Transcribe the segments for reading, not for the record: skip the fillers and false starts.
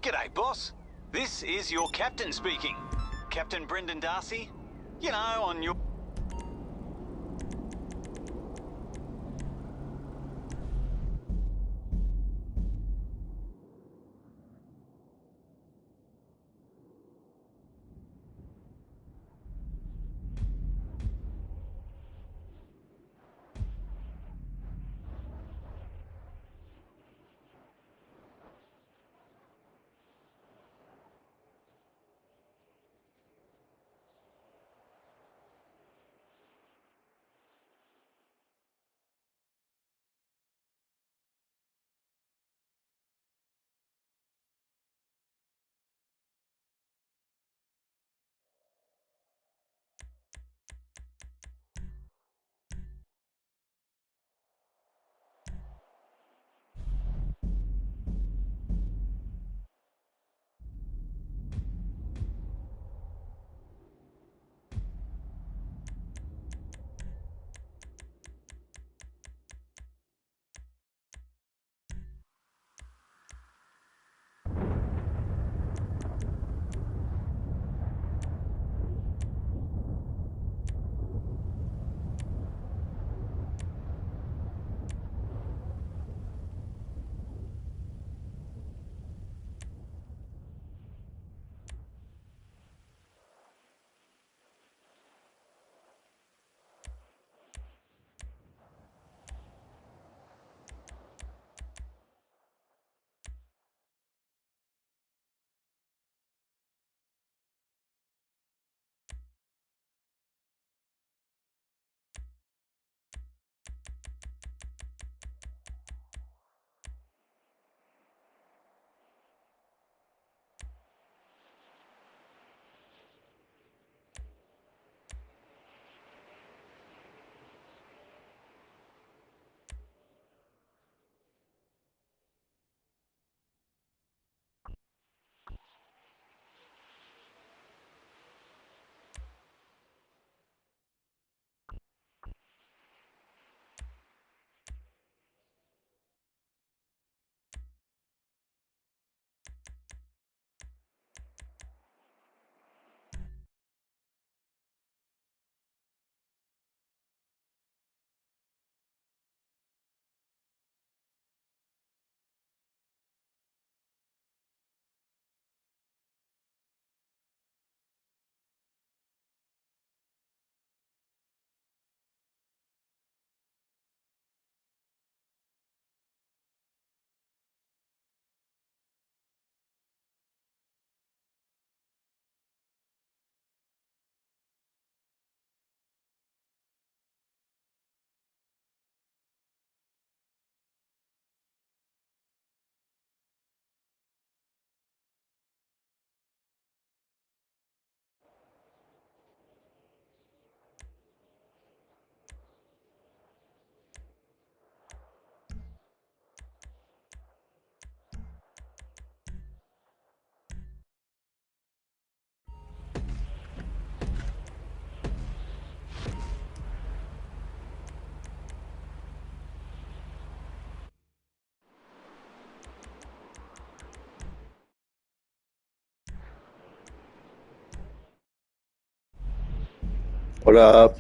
G'day, boss. This is your captain speaking. Captain Brendan Darcy. You know, on your... Hola,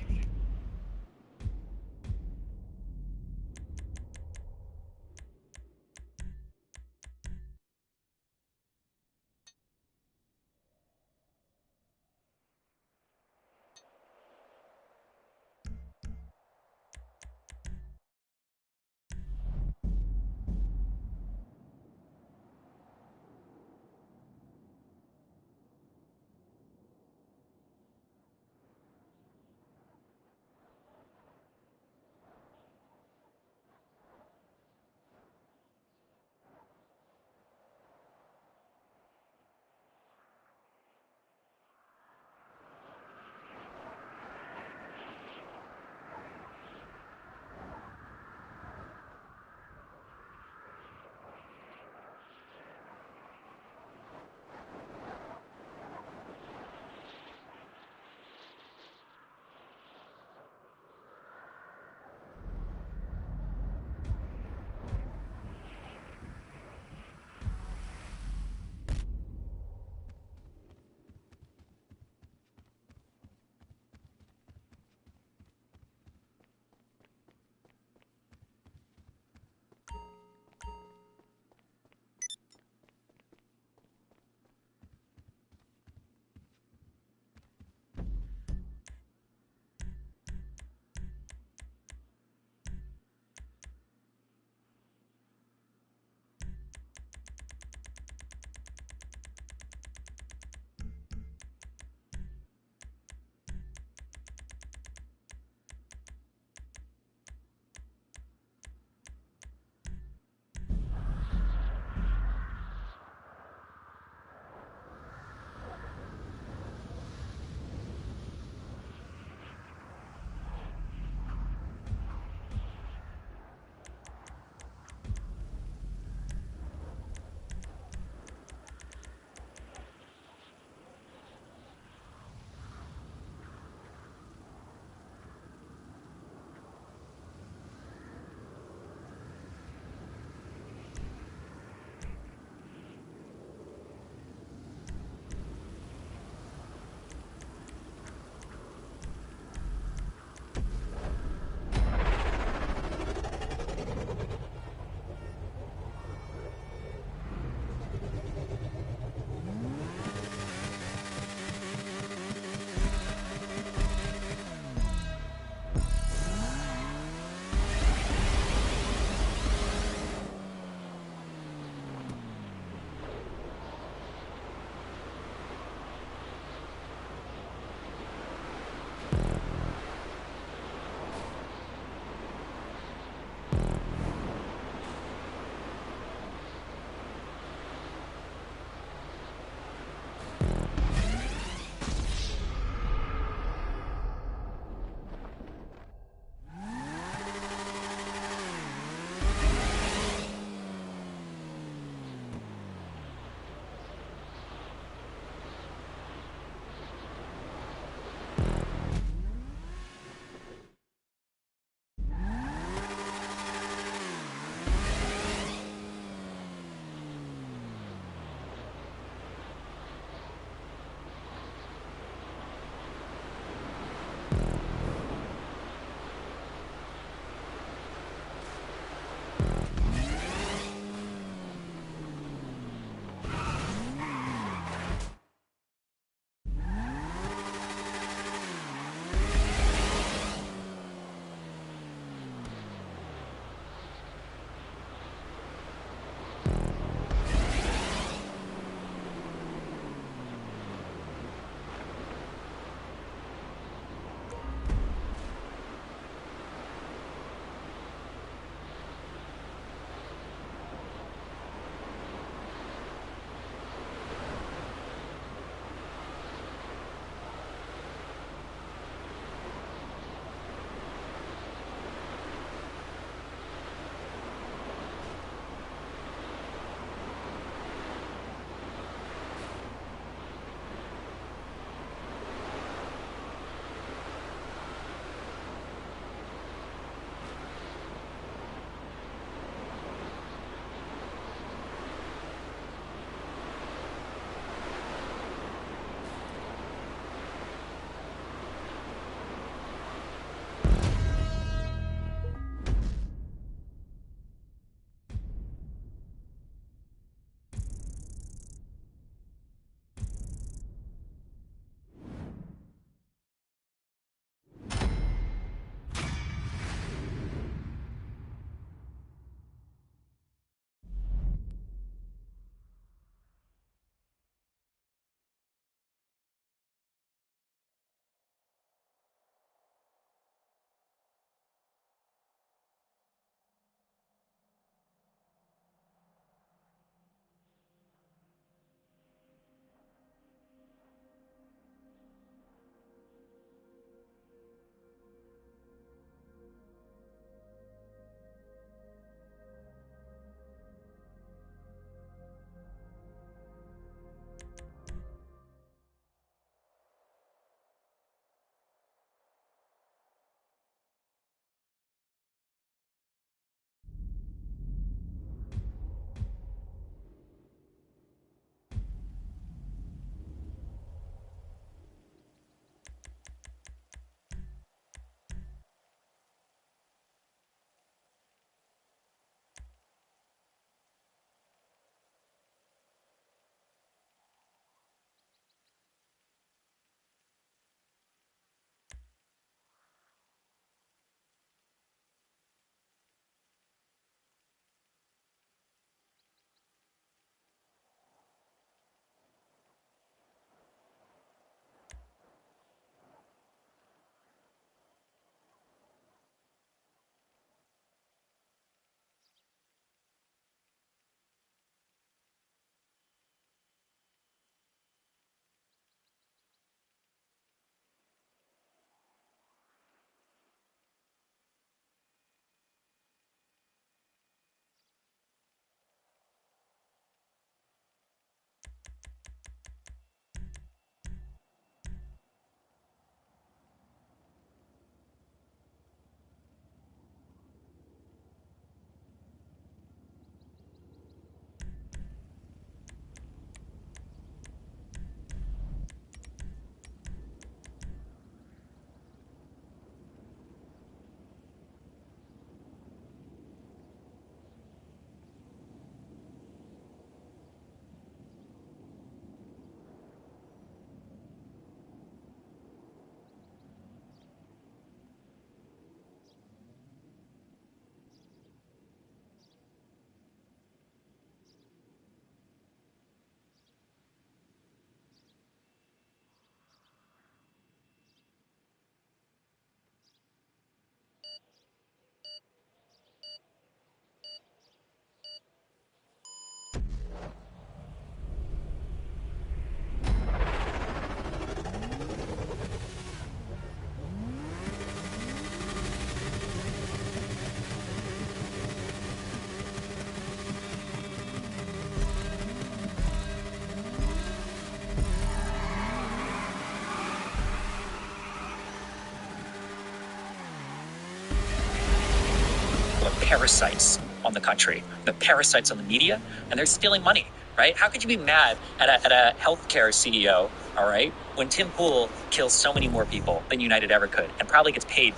parasites on the country, the parasites on the media, and they're stealing money, right? How could you be mad at a healthcare CEO, all right, when Tim Pool kills so many more people than United ever could and probably gets paid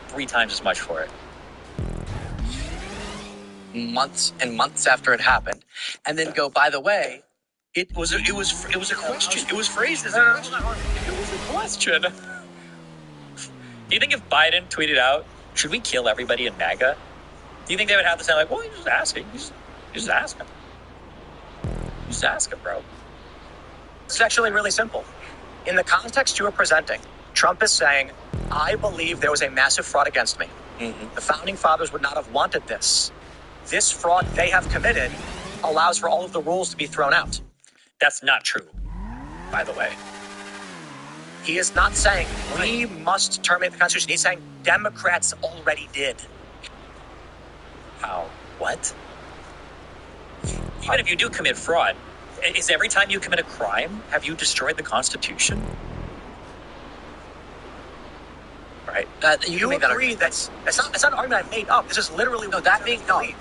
3 times as much for it? Months and months after it happened, and then go, by the way, it was a question. It was phrased as a question. It was a question. Do you think if Biden tweeted out, should we kill everybody in MAGA? Do you think they would have to say, like, well, you just ask it. You just ask him. Just ask him, bro. It's actually really simple. In the context you are presenting, Trump is saying, I believe there was a massive fraud against me. Mm-hmm. The founding fathers would not have wanted this. This fraud they have committed allows for all of the rules to be thrown out. That's not true, by the way. He is not saying we must terminate the Constitution. He's saying Democrats already did. How? What? Even if you do commit fraud, is every time you commit a crime, have you destroyed the Constitution? Right? You agree that's not an argument I made up. This is literally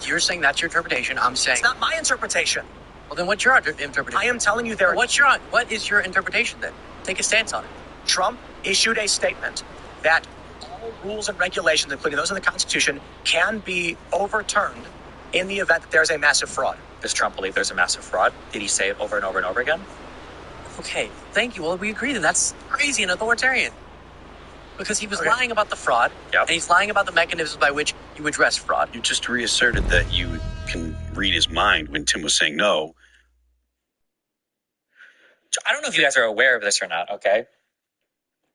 You're saying that's your interpretation. I'm saying it's not my interpretation. Well, then what's your interpretation? I am telling you what is your interpretation then? Take a stance on it. Trump issued a statement that all rules and regulations, including those in the Constitution, can be overturned in the event that there's a massive fraud. Does Trump believe there's a massive fraud? Did he say it over and over and over again? Okay, thank you. Well, we agree then. That's crazy and authoritarian. Because he was lying about the fraud, and he's lying about the mechanisms by which you address fraud. You just reasserted that you can read his mind when Tim was saying no. I don't know if you guys are aware of this or not, okay?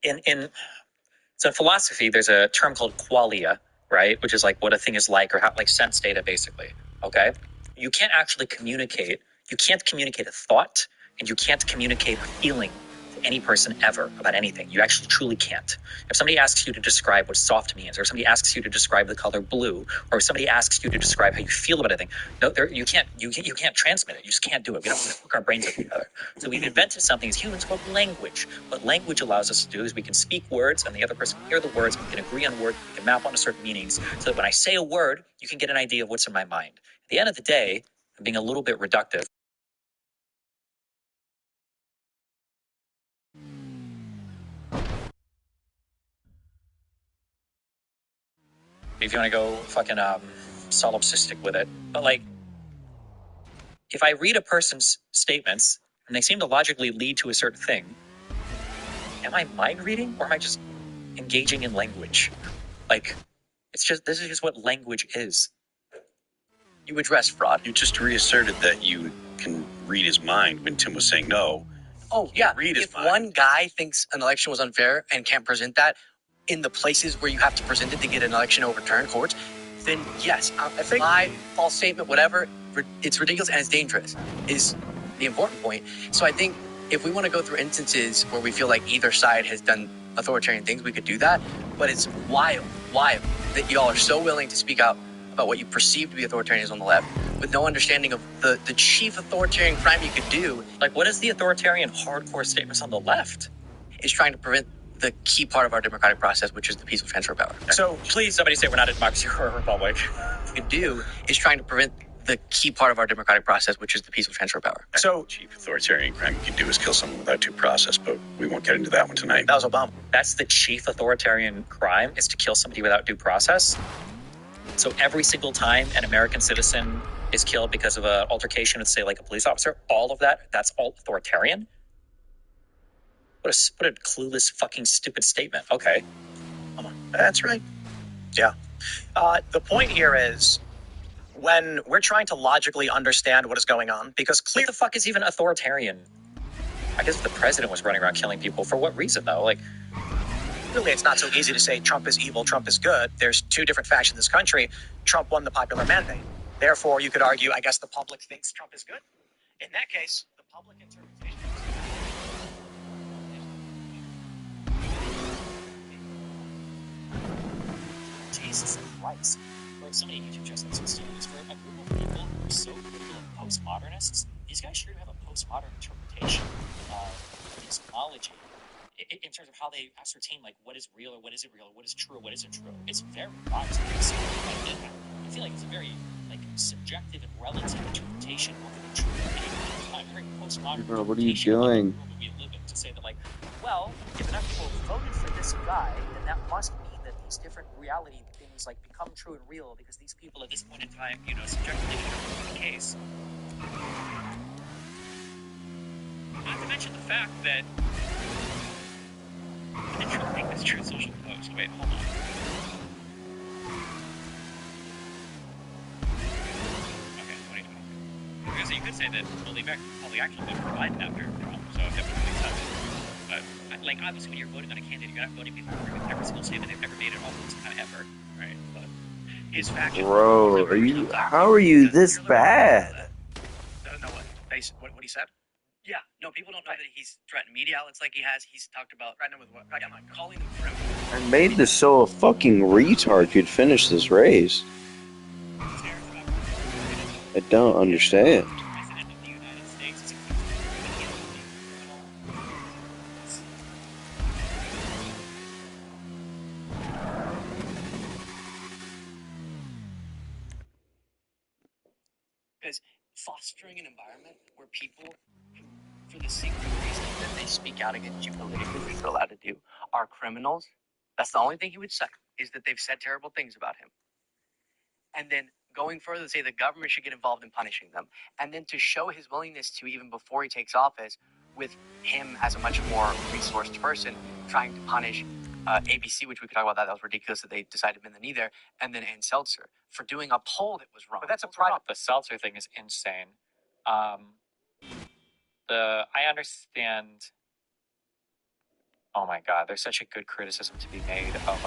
So in philosophy, there's a term called qualia, right? Which is like what a thing is like, or how, like sense data, basically, okay? You can't actually communicate. You can't communicate a thought, and you can't communicate a feeling to any person ever about anything. You actually truly can't. If somebody asks you to describe what soft means, or somebody asks you to describe the color blue, or if somebody asks you to describe how you feel about anything, you can't transmit it. You just can't do it. We don't hook our brains up together. So we've invented something as humans called language. What language allows us to do is we can speak words, and the other person can hear the words, and we can agree on words, we can map onto certain meanings, so that when I say a word, you can get an idea of what's in my mind. At the end of the day, I'm being a little bit reductive. If you want to go fucking solipsistic with it. But like, if I read a person's statements and they seem to logically lead to a certain thing, am I mind reading or am I just engaging in language? Like, this is just what language is. You address fraud. You just reasserted that you can read his mind when Tim was saying no. Oh, yeah. Read his if mind. One guy thinks an election was unfair and can't present that in the places where you have to present it to get an election overturned, courts, then yes, I think lie, false statement, whatever, it's ridiculous and it's dangerous, is the important point. So I think if we want to go through instances where we feel like either side has done authoritarian things, we could do that. But it's wild that y'all are so willing to speak out about what you perceive to be authoritarianism on the left with no understanding of the chief authoritarian crime you could do. Like, what is the authoritarian hardcore statements on the left? Is trying to prevent the key part of our democratic process, which is the peaceful transfer of power. So please, somebody say we're not a democracy or a republic. What we could do is trying to prevent the key part of our democratic process, which is the peaceful transfer of power. So, chief authoritarian crime you can do is kill someone without due process, but we won't get into that one tonight. That was Obama. That's the chief authoritarian crime, is to kill somebody without due process. So every single time an American citizen is killed because of an altercation with, say, like a police officer, all of that's all authoritarian? What a clueless, fucking stupid statement. Okay. Come on. That's right. Yeah. The point here is, when we're trying to logically understand what is going on, because What the fuck is even authoritarian? I guess if the president was running around killing people, for what reason, though? Like, clearly it's not so easy to say Trump is evil, Trump is good. There's two different factions in this country. Trump won the popular mandate. Therefore, you could argue, I guess the public thinks Trump is good. In that case, the public interpretation... Jesus Christ. For somebody YouTube channels that's students, for a group of people who are so critical of postmodernists, these guys sure do have a postmodern interpretation of cosmology in terms of how they ascertain, like, what is real or what isn't real, or what is true or what isn't true. It's very biased. feel like it's a very like subjective and relative interpretation of the truth of any time. Very postmodern. Bro, what are you doing? We live in to say that, like, well, if enough people voted for this guy, then that must mean that these different reality things like become true and real because these people at this point in time, you know, subjectively determine the case. Not to mention the fact that I didn't make this true social post. Wait, hold on. Okay, 2020. Because you could say that, well, the public action didn't provide that after Trump, so it definitely makes sense. But, like, obviously, when you're voting on a candidate, you're not voting people who agree with every single statement they've ever made at all time ever, right? But his faction. Bro, are you? How are you this bad? Doesn't know what he said. Yeah, no, people don't know that he's threatened media outlets like he has. He's talked about threatening with what? I'm not calling them criminals. I made this so a fucking retard could finish this race. I don't understand. President of the United States is Because fostering an environment where people who, for the single reason that they speak out against you politically, which they're allowed to do, are criminals. That's the only thing he would say, is that they've said terrible things about him. And then going further, say the government should get involved in punishing them. And then to show his willingness to, even before he takes office, with him as a much more resourced person, trying to punish ABC, which we could talk about that was ridiculous that they decided to bend the knee there, and then Ann Seltzer for doing a poll that was wrong. But that's a private. The Seltzer thing is insane. I understand. Oh my God, there's such a good criticism to be made of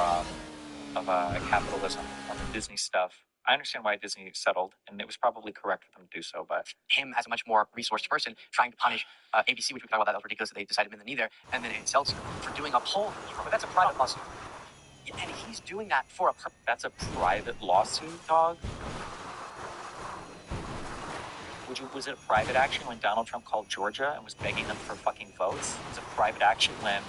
capitalism on the Disney stuff. I understand why Disney settled, and it was probably correct for them to do so, but him as a much more resourced person trying to punish ABC, which we could talk about that was ridiculous that they decided to bend the knee there, and then Ann Seltzer for doing a poll that was wrong. But that's a private lawsuit. And he's doing that for a purpose. That's a private lawsuit, dog? Was it a private action when Donald Trump called Georgia and was begging them for fucking votes? Was it a private action when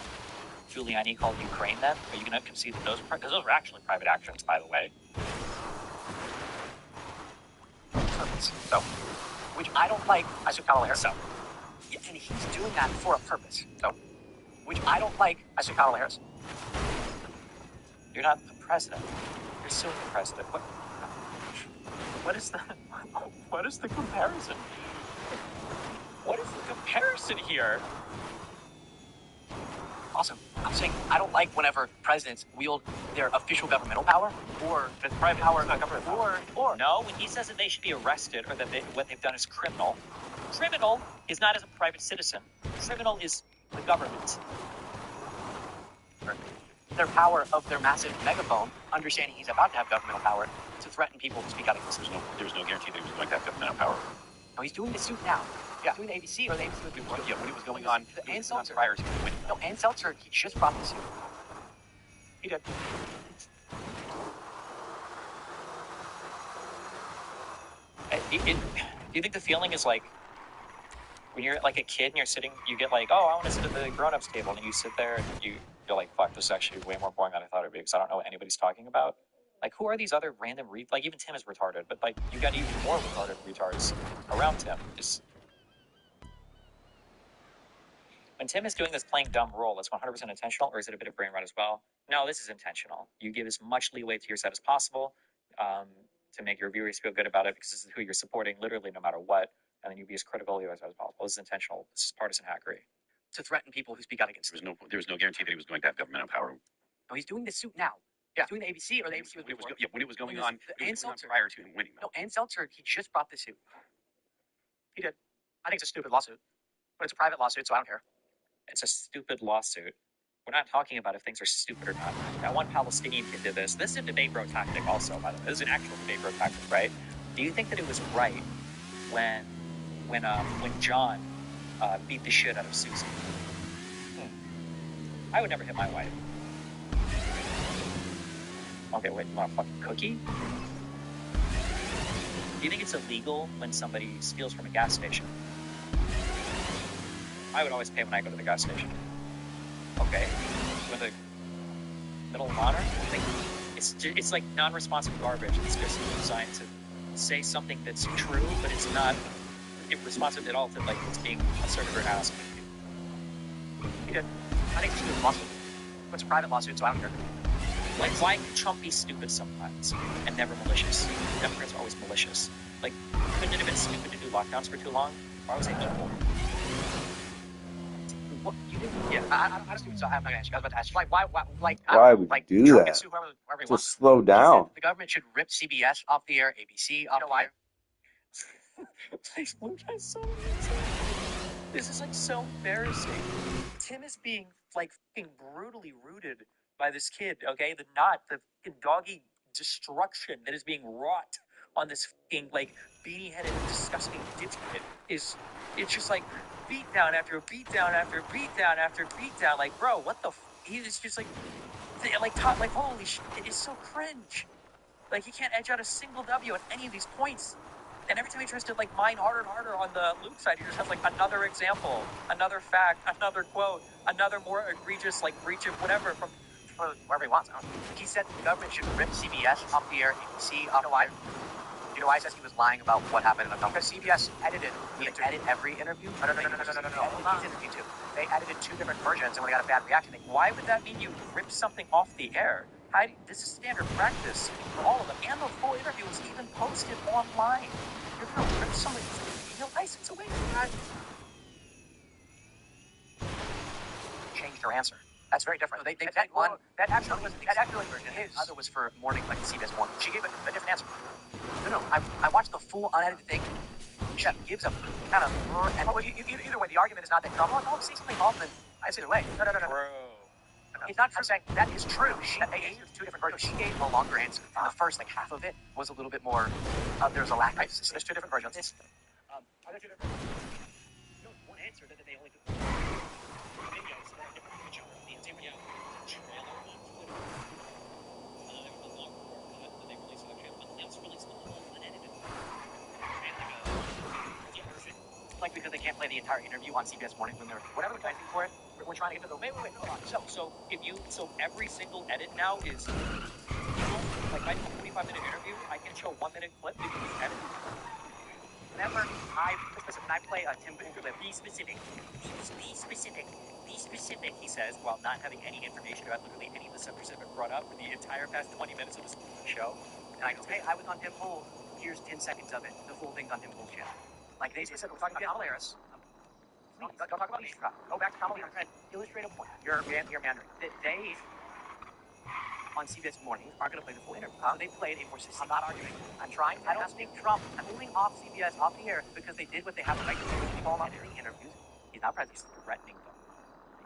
Giuliani called Ukraine then? Are you going to concede that those are because those were actually private actions, by the way? Purpose. So, which I don't like. I should call Harris. So, yeah, and he's doing that for a purpose. So, which I don't like. I should call Harris. You're not the president. You're suing the president. What is the comparison? What is the comparison here? Awesome. I'm saying I don't like whenever presidents wield their official governmental power or the private power, not government power, or no. When he says that they should be arrested or that what they've done is criminal, criminal is not as a private citizen. Criminal is the government. Their power of their massive megaphone, understanding he's about to have governmental power to threaten people to speak out against him. There's no guarantee that he was going to have governmental power. No, he's doing the suit now. Yeah, he's doing the ABC or the ABC was before. Yeah, when it was going on, Ann Seltzer prior to winning. No, Ann Seltzer, he just brought the suit. He did. Do you think the feeling is like when you're like a kid and you're sitting, you get like, oh, I want to sit at the grown-ups table, and you sit there and you're like, fuck, this is actually way more boring than I thought it would be because I don't know what anybody's talking about. Like, who are these other random like, even Tim is retarded, but like, you got even more retarded retards around Tim. When Tim is doing this playing dumb role, it's 100% intentional, or is it a bit of brain rot as well? No, this is intentional. You give as much leeway to your set as possible to make your viewers feel good about it because this is who you're supporting, literally no matter what, and then you be as critical of your set as possible. This is intentional. This is partisan hackery. To threaten people who speak out against him. There was no guarantee that he was going to have governmental power. No, he's doing the suit now. Yeah, he's doing the ABC or the ABC was before. When it was going on, Ann Seltzer prior to him winning. No, Ann Seltzer, he just brought the suit. He did. I think it's a stupid lawsuit, but it's a private lawsuit, so I don't care. It's a stupid lawsuit. We're not talking about if things are stupid or not. That one Palestinian kid did this. This is a debate bro tactic also, by the way. This is an actual debate bro tactic, right? Do you think that it was right when John beat the shit out of Susan? I would never hit my wife. Okay, wait, you want a fucking cookie? Do you think it's illegal when somebody steals from a gas station? I would always pay when I go to the gas station. Okay. With a middle of honor? I think It's like non-responsive garbage. It's just designed to say something that's true, but it's not responsive at all to like what's being asserted or asked. He did. I think he should do a lawsuit. It's a private lawsuit, so I don't care. Like, why can Trump be stupid sometimes and never malicious? Democrats are always malicious. Like, couldn't it have been stupid to do lockdowns for too long? Why was it equal? What you did? Yeah, I just so I'm not gonna ask you. I was about to ask you, like, why Why would like, you do Trump that? can sue whoever he Just wants. slow He down. said the government should rip CBS off the air, ABC off the air. Like, Luke has so many This is like so embarrassing. Tim is being like fucking brutally rooted by this kid, okay? The fucking doggy destruction that is being wrought on this fucking like beanie-headed, disgusting dipshit it's just like beat down after beat down after beat down after beat down. Like, bro, what the he is just like holy shit, it is so cringe. Like, he can't edge out a single W at any of these points. And every time he tries to, like, mine harder and harder on the Luke side, he just has, like, another example, another fact, another quote, another more egregious, like, breach of whatever from Wherever he wants. He said the government should rip CBS off the air, ABC off You know the why? air. You know why he says he was lying about what happened in the film? Because CBS edited He the edit every interview? No. He edited his interview too. They edited two different versions, and when they got a bad reaction, Why would that mean you rip something off the air? This is standard practice for all of them. And the full interview was even posted online. You're going to rip somebody's email license away from that? changed their answer. That's very different. No, they that one. that actually was version. his. The other was for morning, like CBS Morning. She gave a different answer. No. I watched the full unedited thing. She gives a kind of And either way, the argument is not that Trump. I'll say something often. It's either way. No. Bro. It's not true. I'm saying that is true. They gave two different versions. She gave a longer answer. And the first, like, half of it was a little bit more. There's a lack of. So there's two different versions. Are there two different? No, one answer that they only could. Videos that are different from each other. The video trailer on Twitter. There was a long form cut that they released actually. Let's release the whole unedited. Version. Like, because they can't play the entire interview on CBS Morning when they're whatever the pricing for it. We're trying to get to the Wait, hold on. So every single edit now is like my 45-minute interview, I can show a 1-minute clip that you can edit. Whenever I play a Tim Pool clip, Be specific. Be specific, he says, while not having any information about literally any of the subjects that have been brought up for the entire past 20 minutes of this show. and I go, hey, I was on Tim Pool. Here's 10 seconds of it. The full thing's on Tim Pool's channel. Like, They said we're talking about Kamala Harris. Don't talk about me. Please, Go back to Kamala Harris. trying to illustrate a point. You're Mandarin. That they, on CBS Morning, are going to play the full interview. So they played a more I'm succinct. not arguing. I'm trying. I don't think Trump pulling off CBS off the air because they did what they have the right to do, which is call them editing interviews. He's not president. He's threatening them.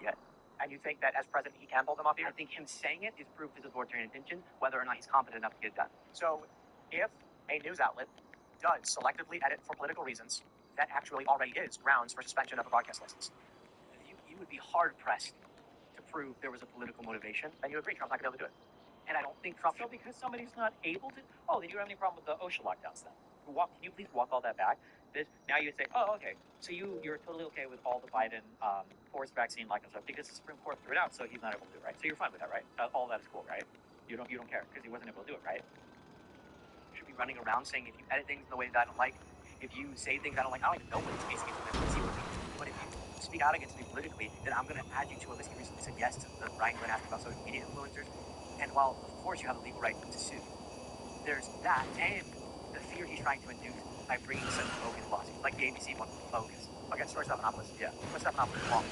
Yet. And you think that as president he can pull them off the I air? think him saying it is proof of his authoritarian intention, whether or not he's competent enough to get it done. So, if a news outlet does selectively edit for political reasons, that actually already is grounds for suspension of a broadcast license. You would be hard-pressed to prove there was a political motivation. And you agree Trump's not going to be able to do it. And I don't think Trump So because somebody's not able to, then you don't have any problem with the OSHA lockdowns then. Can you please walk all that back? Now you say, okay, so you're totally okay with all the Biden forced vaccine lockdown stuff because the Supreme Court threw it out, so he's not able to do it, right? So you're fine with that, right? All that is cool, right? You don't care because he wasn't able to do it, right? should be running around saying if you edit things in the way that I don't like, if you say things I don't like, I don't even know what it's basically see what it means. But if you speak out against me politically, then I'm going to add you to a list. He recently said yes to the Ryan Glenn asking about social media influencers. And while, of course, you have a legal right to sue, there's that and the fear he's trying to induce by bringing such bogus lawsuits, like the ABC one, bogus. Against George Stephanopoulos. Yeah. But Stephanopoulos is wrong.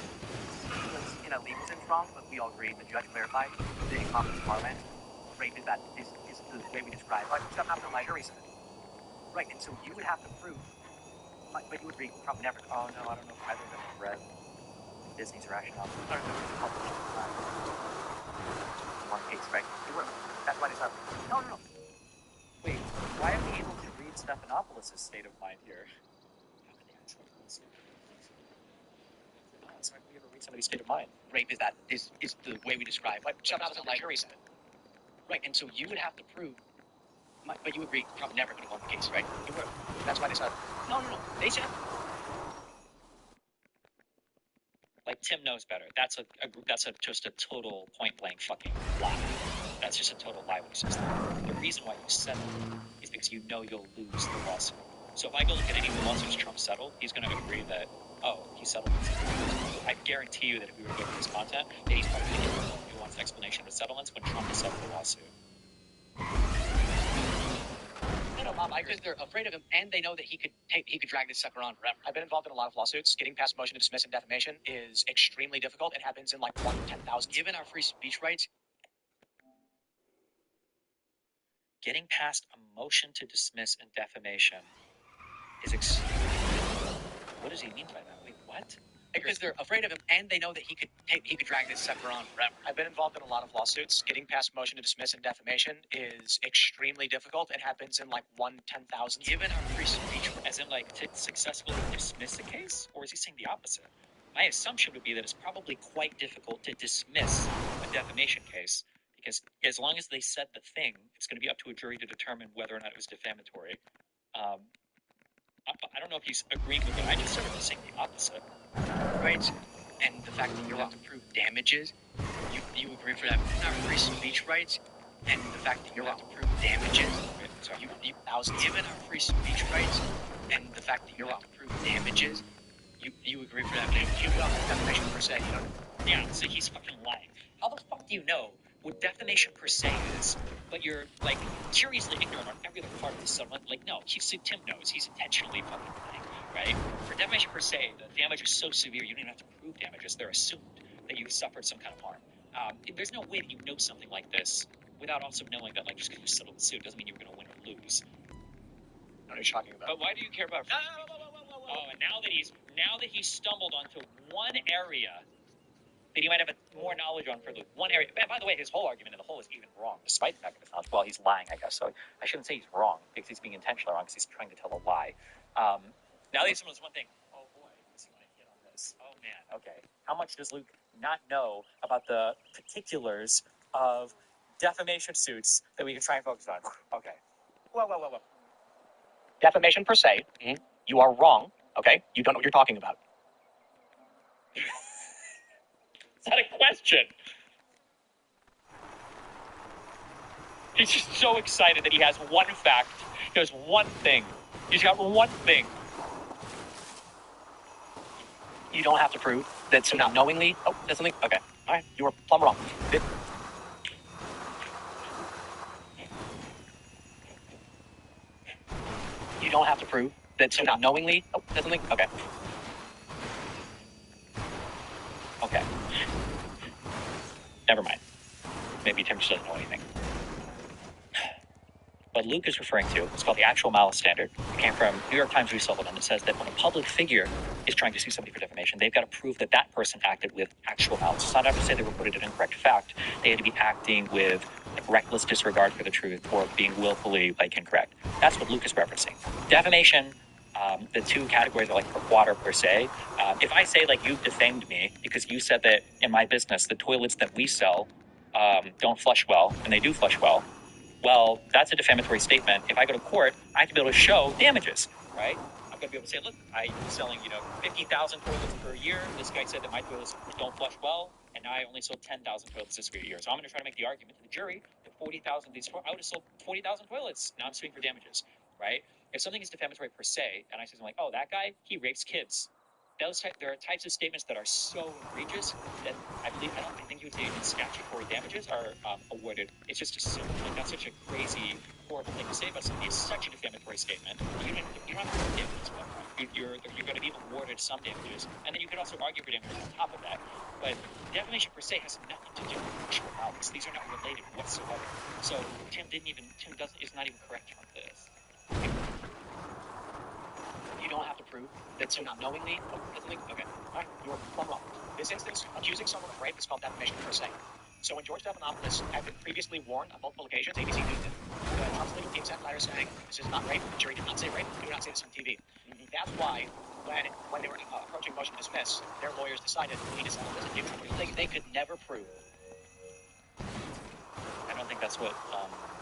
He was in a legal sense wrong, but we all agree, the judge clarified, the common parlance, rape is the way we describe it. But Stephanopoulos, my jury said. Right, and so you would have to prove, but you would agree, Trump never. Oh no, I don't know if either of them have read Disney's rationale. I don't know if it's published at the time. One case, right? That's why they started. No. Wait, why am I able to read Stephanopoulos' state of mind here? How can they actually read state of mind? It's hard to ever read somebody's state of mind. Rape is the way we describe. But Stephanopoulos, my jury said. Right, and so you would have to prove. But you agree, Trump never could have won the case, right? He would. That's why they started. No. They said. Like Tim knows better. That's just a total point blank fucking lie. That's just a total lie what he says there. The reason why you settle is because you know you'll lose the lawsuit. So if I go look at any of the lawsuits Trump settled, he's going to agree that, oh, he settled this. I guarantee you that if we were to go through his content, that he's probably going to give a nuanced explanation of settlements when Trump has settled the lawsuit. No, Bob, because they're afraid of him, and they know that he could drag this sucker on forever. I've been involved in a lot of lawsuits. Getting past motion to dismiss and defamation is extremely difficult. It happens in like 1 in 10,000. Given our free speech rights, Getting past a motion to dismiss and defamation is what does he mean by that? Wait, what? because they're afraid of him, and they know that he could drag this sucker on forever. I've been involved in a lot of lawsuits. Getting past motion to dismiss and defamation is extremely difficult. It happens in like 1 in 10,000. Given our free speech, As in, like, to successfully dismiss a case? Or is he saying the opposite? My assumption would be that it's probably quite difficult to dismiss a defamation case, because as long as they said the thing, it's going to be up to a jury to determine whether or not it was defamatory. I don't know if he's agreeing with what I just said or he's saying the opposite. rights, and the fact that you have to prove damages, you agree for that? Our free speech rights, and the fact that you have to prove damages, given our free speech rights, and the fact that you have to prove damages, you agree for that? You don't have defamation per se. You don't. Yeah, so he's fucking lying. How the fuck do you know what defamation per se is, but you're, like, curiously ignorant on every other part of the settlement? Like, no, Tim knows. He's intentionally fucking lying, right? For defamation per se, the damage is so severe, you don't even have to prove damages. They're assumed that you've suffered some kind of harm. There's no way that you know something like this without also knowing that, like, just because you settled the suit doesn't mean you're going to win or lose. What are you talking about? But why do you care about... Oh, and now that he's stumbled onto one area that he might have more knowledge on for the one area. By the way, his whole argument in the whole is even wrong, despite the fact that it's not. Well, he's lying, I guess. So I shouldn't say he's wrong, because he's being intentionally wrong, because he's trying to tell a lie. Now that he's someone's one thing. Oh, boy, does he want to get on this? Oh, man, okay. How much does Luke not know about the particulars of defamation suits that we can try and focus on? Okay. Whoa. Defamation per se, you are wrong, okay? You don't know what you're talking about. It's not a question. He's just so excited that he has one fact. He has one thing. He's got one thing. You don't have to prove that so not knowingly. Oh, that's something. Okay. All right. You were plumb wrong. You don't have to prove that so not knowingly. Oh, that's something. Okay. Okay. Never mind. Maybe Tim just doesn't know anything. What Luke is referring to is called the actual malice standard. It came from New York Times Resettlement, and it says that when a public figure is trying to sue somebody for defamation, they've got to prove that that person acted with actual malice. It's not enough to say they reported an incorrect fact. They had to be acting with reckless disregard for the truth or being willfully incorrect. That's what Luke is referencing. Defamation, the two categories are water per se. If I say you've defamed me because you said that in my business the toilets that we sell don't flush well, and they do flush well, well, that's a defamatory statement. If I go to court, I have to be able to show damages, right? I'm going to be able to say, look, I'm selling 50,000 toilets per year. This guy said that my toilets don't flush well, and now I only sold 10,000 toilets this year. So I'm going to try to make the argument to the jury that 40,000 of these, I would have sold 40,000 toilets. Now I'm suing for damages, right? If something is defamatory per se, and I say something oh, that guy, he rapes kids. There are types of statements that are so egregious that I think you would say even statutory damages are awarded. It's just assumed. That's such a crazy, horrible thing to say about somebody. It's such a defamatory statement. You don't have to prove damages. You're going to be awarded some damages, and then you could also argue for damages on top of that. But defamation per se has nothing to do with actual malice. These are not related whatsoever. So Tim is not even correct on this. You don't have to prove that so not knowingly. Oh, that's something. Okay. All right. You were plumb wrong. This instance, accusing someone of rape is called defamation per se. So when George Stephanopoulos had been previously warned on multiple occasions, ABC News did. The Trump's legal team sent letters saying, this is not rape. The jury did not say rape. Do not say this on TV. That's why when they were approaching motion to dismiss, their lawyers decided we need to settle this and give Trump. They could never prove. I don't think that's what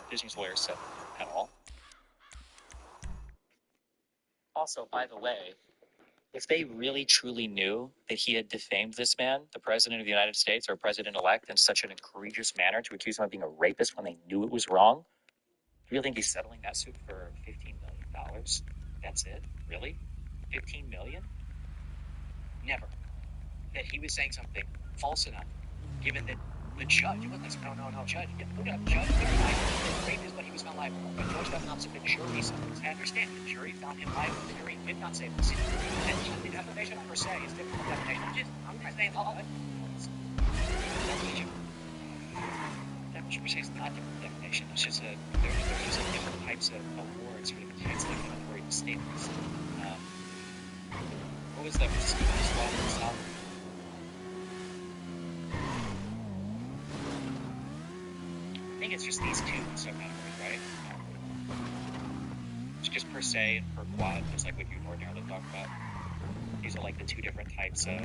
Disney's lawyers said at all. Also, by the way, If they really truly knew that he had defamed this man, the president of the United States or president-elect, in such an egregious manner to accuse him of being a rapist when they knew it was wrong, do you really think he's settling that suit for $15 million? That's it? Really? $15 million? Never. That he was saying something false enough, given that the judge, it wasn't like, no, judge, look it up, judge, rape is what he was found liable for. But George Stephanopoulos, the jury said this. I understand, the jury found him liable, the jury did not say this. And the defamation per se is different from defamation. I'm just saying, defamation. Defamation per se is not different from defamation. It's just there's just like different types of awards for different types of defamatory statements. What was that? I think it's just these two subcategories, right? It's just per se and per quad, just like what you ordinarily talk about. These are like the two different types of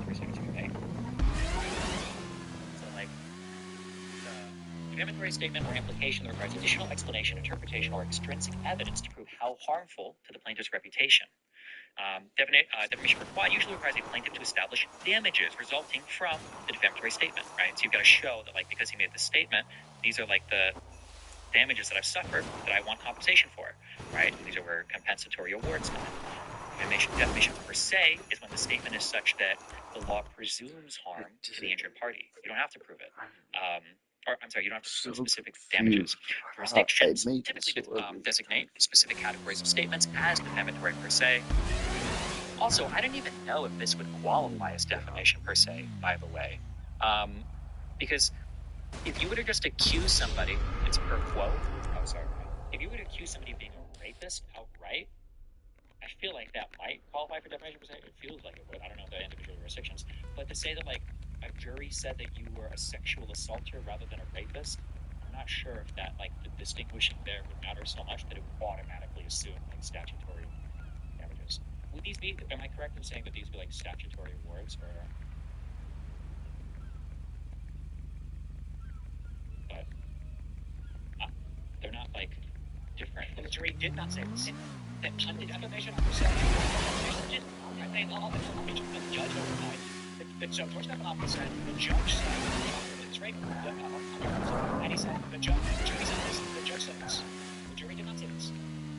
research you make. So like the defamatory statement or implication that requires additional explanation, interpretation, or extrinsic evidence to prove how harmful to the plaintiff's reputation. Defamation per quad usually requires a plaintiff to establish damages resulting from the defamatory statement, right? So you've got to show that, like, because he made this statement, these are like the damages that I've suffered that I want compensation for, right? These are where compensatory awards come in. Defamation per se is when the statement is such that the law presumes harm to the injured party. You don't have to prove it. Or I'm sorry, you don't have to prove specific damages. Jurisdictions typically designate specific categories of statements as defamatory per se. Also, I don't even know if this would qualify as defamation per se, by the way. Because if you were to just accuse somebody, it's per quote. Oh, sorry. If you were to accuse somebody of being a rapist outright, I feel like that might qualify for defamation per se. It feels like it would. I don't know the individual jurisdictions. But to say that, like, a jury said that you were a sexual assaulter rather than a rapist, I'm not sure if that, like, the distinguishing there would matter so much that it would automatically assume, like, statutory damages. Would these be, am I correct in saying that these would be, like, statutory awards, or? But they're not, like, different. The jury did not say this. That defamation per se. The judge overnight. So George Stephanopoulos said, the judge said, it's rape. And he said, the jury said this, the judge said this. The jury did not say this.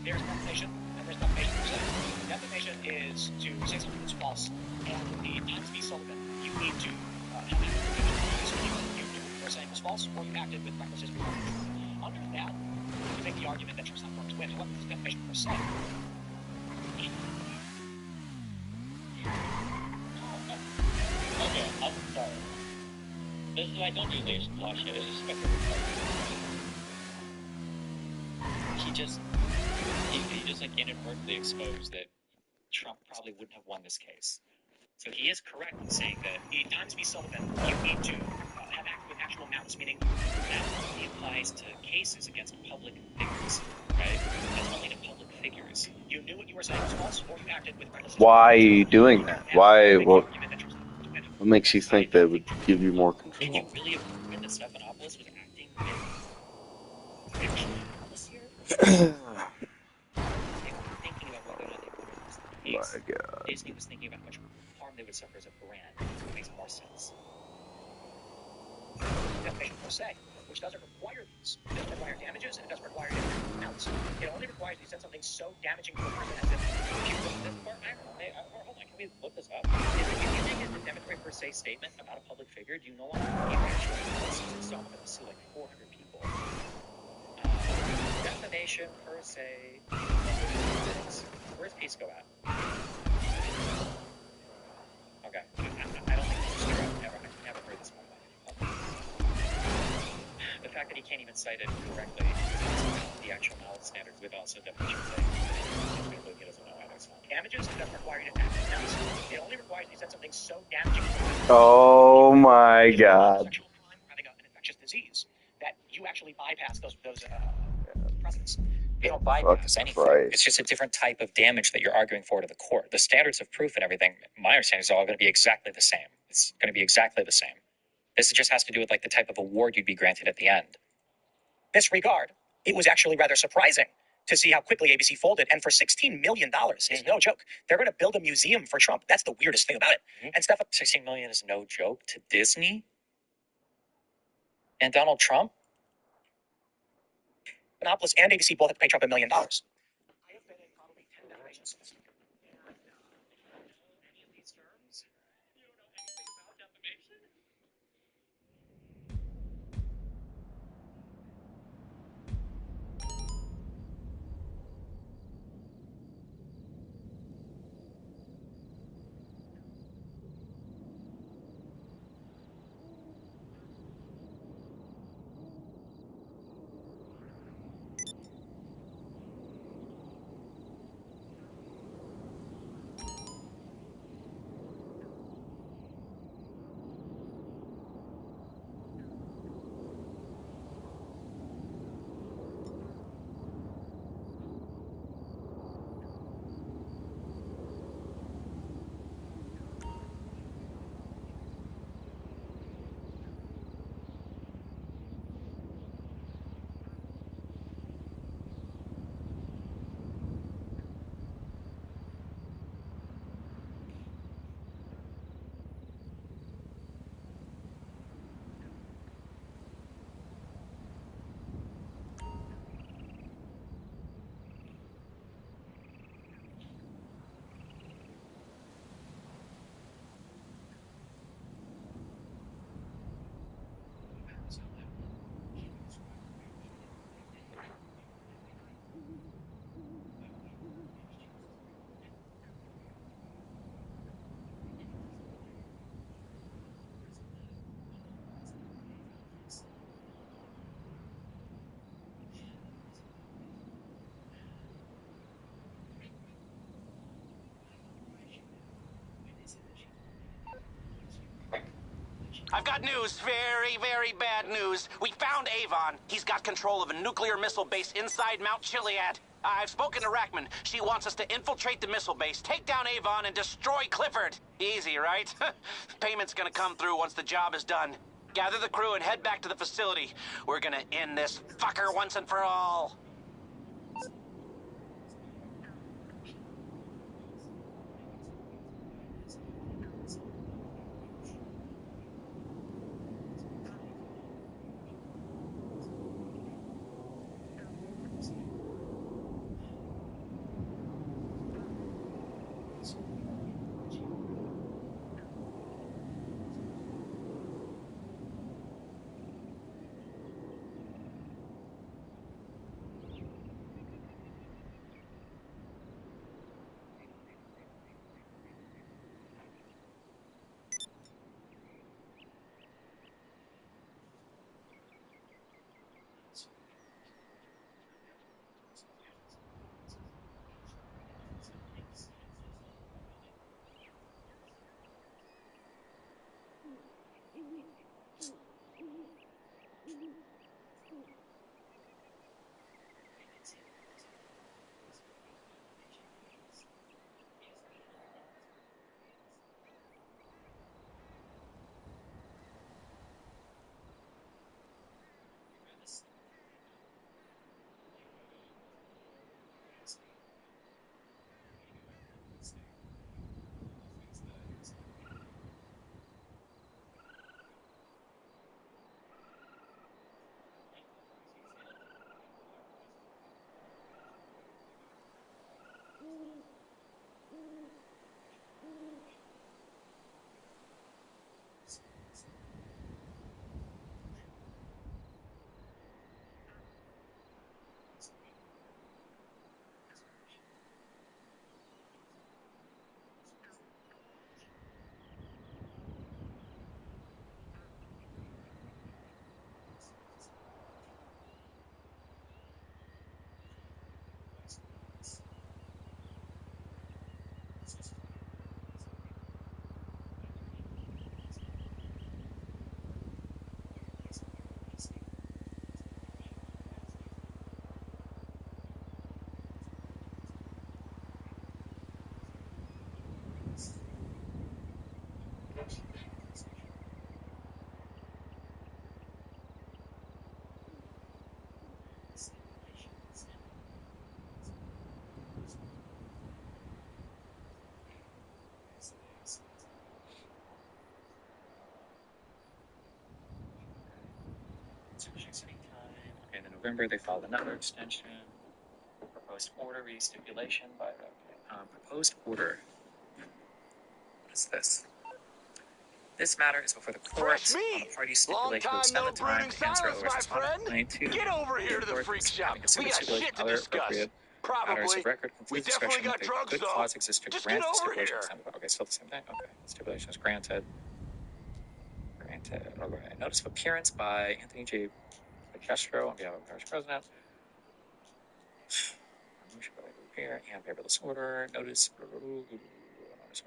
There's defamation, and there's defamation per se. Defamation is to say something that's false. And the Times v. Sullivan, you need to have that. You were saying it was false, or you acted with reckless disregard. Under that, you make the argument that Trump's not going to win. However, this is defamation per se. Okay, I'm sorry. This is why I don't do this law shit. This is speculative. He just like inadvertently exposed that Trump probably wouldn't have won this case. So he is correct in saying that In Times v. Sullivan, you need to have acted with actual malice, meaning that only applies to cases against public figures, right? That's only to public figures. you knew what you were saying was false, or you acted with reckless Why are disregard. you doing that? Why? What makes you think that would give you more Did you control? really agree that Stephanopoulos was acting with actual malice here? They were thinking about whether or not they would win this case. My God. Disney was thinking about how much harm they would suffer as a brand. It makes more sense. Defamation per se, which doesn't require these. It doesn't require damages, and it doesn't require malice. It only requires you said something so damaging to a person as if you wrote this part. I don't know. Hold on, can we look this up? If you make a defamatory per se statement about a public figure, do you no longer need actual analysis? So I'm going to sue like 400 people. Defamation per se. Where's Pisco at? Okay. I don't think this is true. I've never heard this in my life. The fact that he can't even cite it correctly, the actual malice standards with also defamation per se. He doesn't know either, so. Damages, it doesn't require you to act with malice. It only requires you said something so damaging to a person. Oh my God. Sexual crime or having an infectious disease that you actually bypass those precedents. They don't bypass anything. Christ. It's just a different type of damage that you're arguing for to the court. The standards of proof and everything, my understanding is all going to be exactly the same. It's going to be exactly the same. This just has to do with like the type of award you'd be granted at the end. This regard, it was actually rather surprising to see how quickly ABC folded. And for $16 million is no joke. They're going to build a museum for Trump. That's the weirdest thing about it. And Steph, 16 million is no joke to Disney and Donald Trump. Monopolis and ABC both have to pay Trump $1 million. I have been in probably 10 defamations. Any of these terms? You don't know anything about defamation? I've got news. Very, very bad news. We found Avon. He's got control of a nuclear missile base inside Mount Chiliad. I've spoken to Rackman. She wants us to infiltrate the missile base, take down Avon, and destroy Clifford. Easy, right? Payment's gonna come through once the job is done. Gather the crew and head back to the facility. We're gonna end this fucker once and for all. Okay, in November they filed another extension. Proposed order re-stipulation by the proposed order. What is this? This matter is before the court. Fresh meat! The parties Long stipulate to time extend no the time brooding to answer silence, otherwise my respond friend! complaint to Get over here to the court, freak shop. having considered We got stipulation shit to other discuss. appropriate matters of Probably. record, We complete definitely discretion. got drugs, Good though. cause exists to Just grant get the over stipulation. here. Okay, still the same thing? Okay. Stipulation is granted. Granted. Okay. Notice of appearance by Anthony J. Castro on behalf of the parish president. Motion by appear and paperless order. Notice of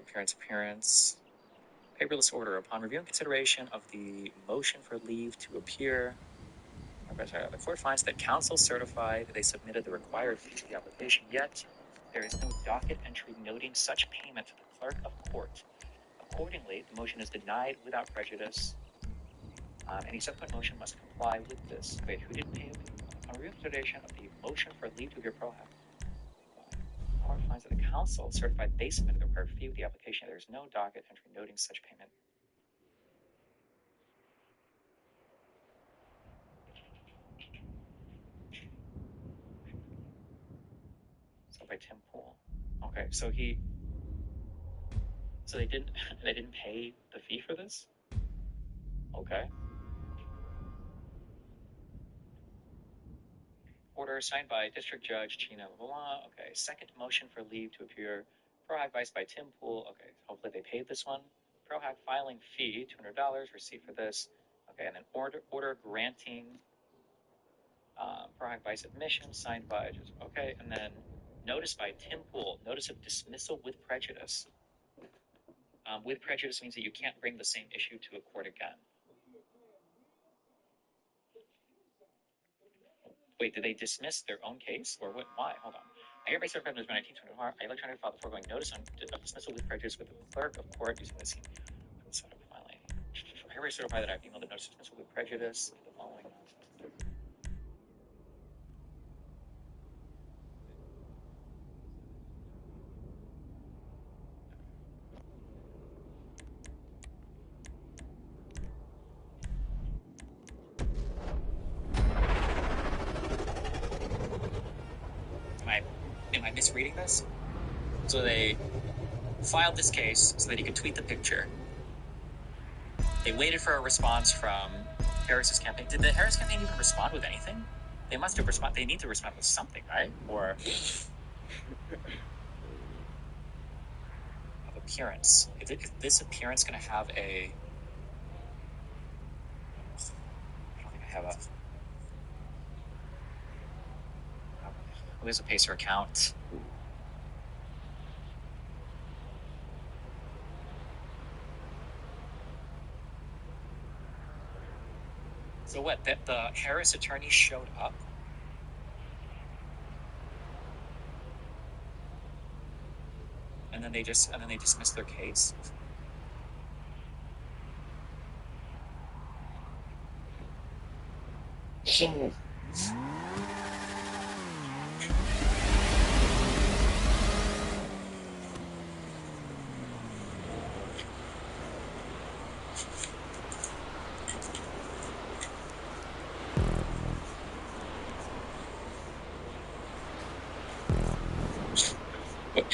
appearance. Paperless order. Upon review and consideration of the motion for leave to appear, the court finds that counsel certified they submitted the required fee to the application, yet there is no docket entry noting such payment to the clerk of court. Accordingly, the motion is denied without prejudice. Any subsequent motion must comply with this. Wait, who didn't pay a fee? On review and consideration of the motion for leave to appear pro hac. The court finds that the counsel certified they submitted the required fee with the application. There is no docket entry noting such payment. So by Tim Pool. Okay, so they didn't they didn't pay the fee for this? Okay. Order signed by District Judge Chino Blah. Okay. Second motion for leave to appear. Pro hac advice by Tim Pool. Okay. Hopefully they paid this one. Pro hac filing fee $200. Receipt for this. Okay. And then order granting pro hac advice admission signed by just okay. And then notice by Tim Pool. Notice of dismissal with prejudice. With prejudice means that you can't bring the same issue to a court again. Wait, did they dismiss their own case? Or what? Why? Hold on. I hereby certify there's been 1920. I electronically filed the foregoing notice of dismissal with prejudice with the clerk of court using the same filing. I hereby certify that I've emailed the notice of dismissal with prejudice to the following. Am I misreading this? So they filed this case so that he could tweet the picture. They waited for a response from Harris's campaign. Did the Harris campaign even respond with anything? They must have responded. They need to respond with something, right? Or of appearance. Is this appearance going to have a? I don't think I have a. Who is a Pacer account? So what? The Harris attorney showed up. And then they dismissed their case.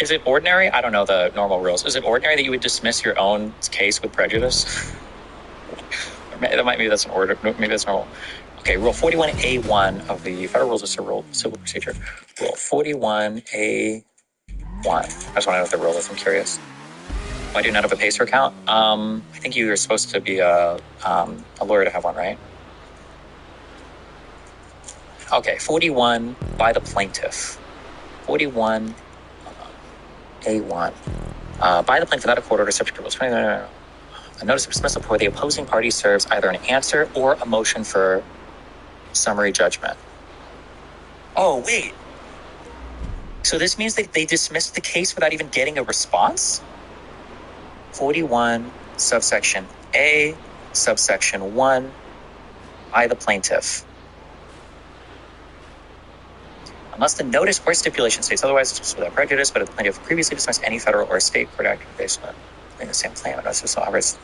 Is it ordinary? I don't know the normal rules. Is it ordinary that you would dismiss your own case with prejudice? Maybe that's an order. Maybe that's normal. Okay, Rule 41A1 of the Federal Rules of Civil Procedure. Rule 41A1. I just want to know what the rule is. I'm curious. Why do you not have a Pacer account? I think you are supposed to be a lawyer to have one, right? Okay, 41 by the plaintiff. 41A1. By the plaintiff without a court order subject to Rules 20. A notice of dismissal before the opposing party serves either an answer or a motion for summary judgment. Oh, wait. So this means that they dismissed the case without even getting a response? 41 subsection A, subsection 1, by the plaintiff. Unless the notice or stipulation states otherwise, it's without prejudice, but if the plaintiff previously dismissed any federal or state court action based on the same claim, and also others.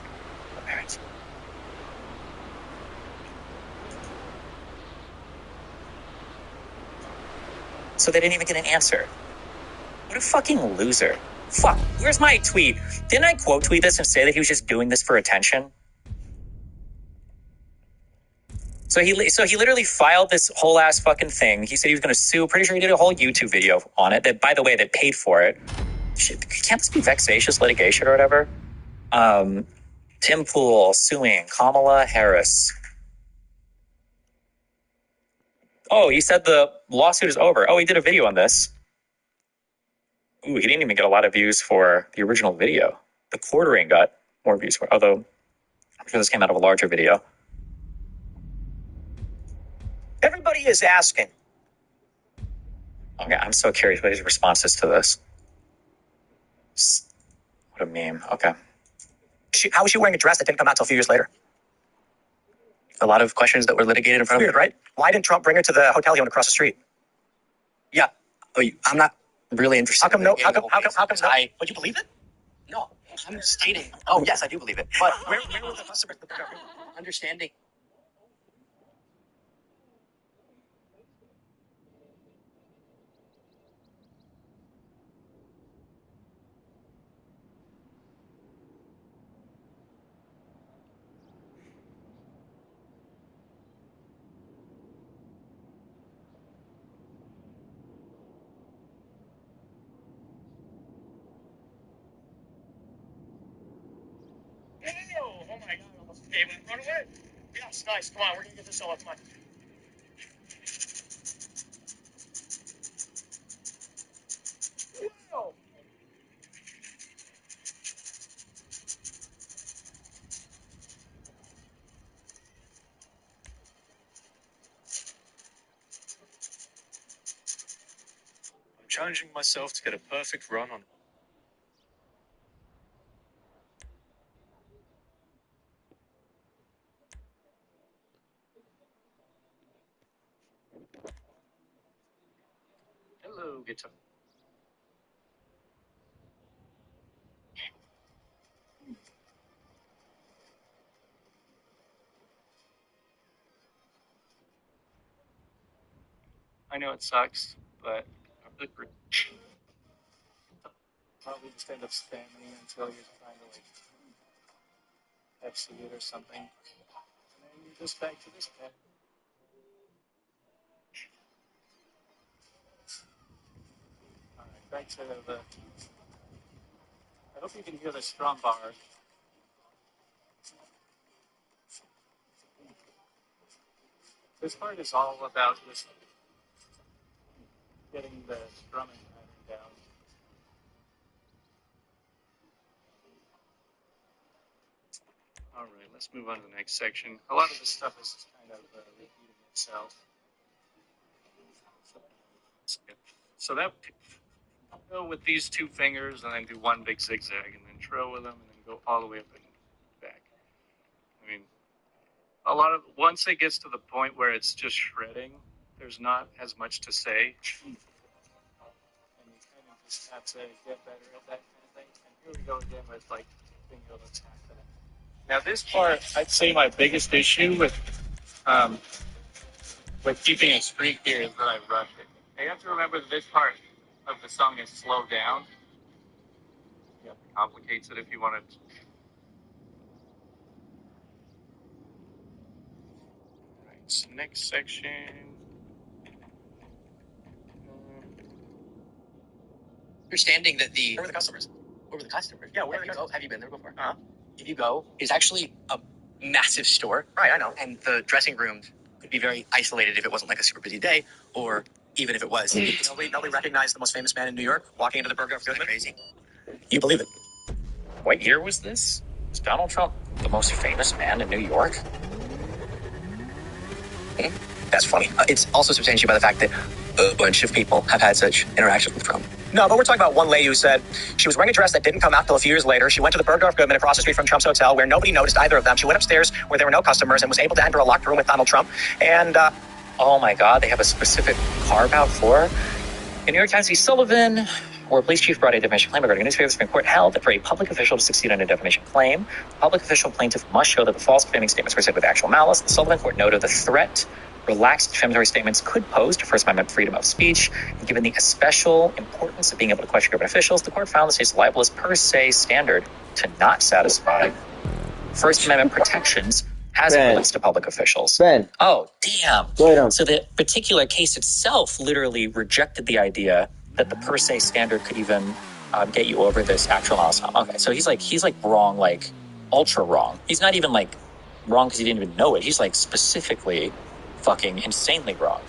So they didn't even get an answer. What a fucking loser. Fuck, where's my tweet? Didn't I quote tweet this and say that he was just doing this for attention? So he literally filed this whole ass fucking thing. He said he was going to sue. Pretty sure he did a whole YouTube video on it that, by the way, that paid for it. Shit, can't this be vexatious litigation or whatever? Tim Pool suing Kamala Harris. Oh, he said the lawsuit is over. Oh, he did a video on this. Ooh, he didn't even get a lot of views for the original video. The quartering got more views for, although I'm sure this came out of a larger video. Everybody is asking. Okay, I'm so curious what his response is to this. What a meme. Okay. How was she wearing a dress that didn't come out till a few years later? A lot of questions that were litigated in front of Weird, right? Why didn't Trump bring her to the hotel he owned across the street? Yeah. I'm not really interested. How come in no? the How come? whole How come? case How come? because No? I But you believe it? no. I'm stating. Oh yes, I do believe it. But where were the customers? Understanding. Oh my god, almost gave it. Run away. Yes, nice. Come on, we're gonna get this all. Come on. Whoa. I'm challenging myself to get a perfect run on. Hello, guitar. I know it sucks, but I'm really probably just end up spamming until you're trying to like FC it or something. And then you just back to this guy. Alright, back to the I hope you can hear the strum bar. This part is all about just getting the strumming pattern down. All right, let's move on to the next section. A lot of this stuff is kind of repeating itself. So that go with these two fingers and then do one big zigzag and then trill with them and then go all the way up and back. I mean, a lot of once it gets to the point where it's just shredding, there's not as much to say. And you kind of just have to get better at that kind of thing. And here we go again with like finger attack that. Now this part, I'd say my biggest issue with keeping it streak here is that I rush it. Now you have to remember that this part of the song is slowed down. Yeah, complicates it if you want to. All right, so next section. Understanding that Where were the customers? where were the customers? Yeah, where Have were you the go? Have you been there before? Uh-huh. If you go, it's actually a massive store, Right, I know. and the dressing room could be very isolated if it wasn't like a super busy day, or even if it was. It's Nobody recognized the most famous man in New York walking into the Burger of kind Goodman. of crazy. You believe it? What year was this? Was Donald Trump the most famous man in New York? That's funny. It's also substantiated by the fact that a bunch of people have had such interactions with Trump. No, but we're talking about one lady who said she was wearing a dress that didn't come out till a few years later. She went to the Burger of Goodman across the street from Trump's hotel where nobody noticed either of them. She went upstairs where there were no customers and was able to enter a locked room with Donald Trump. And Oh my God, they have a specific carve out for her. In New York Times v. Sullivan, where a police chief brought a defamation claim regarding a newspaper, the Supreme Court held that for a public official to succeed on a defamation claim, the public official plaintiff must show that the false defaming statements were said with actual malice. The Sullivan Court noted the threat relaxed defamatory statements could pose to First Amendment freedom of speech. And given the special importance of being able to question government officials, the court found the state's libelous per se standard to not satisfy First Amendment protections as it relates to public officials. Ben. Oh, damn. Wait on. So the particular case itself literally rejected the idea that the per se standard could even get you over this actual malice. Okay, so he's like wrong, like ultra wrong. He's not even like wrong because he didn't even know it. He's like specifically fucking insanely wrong.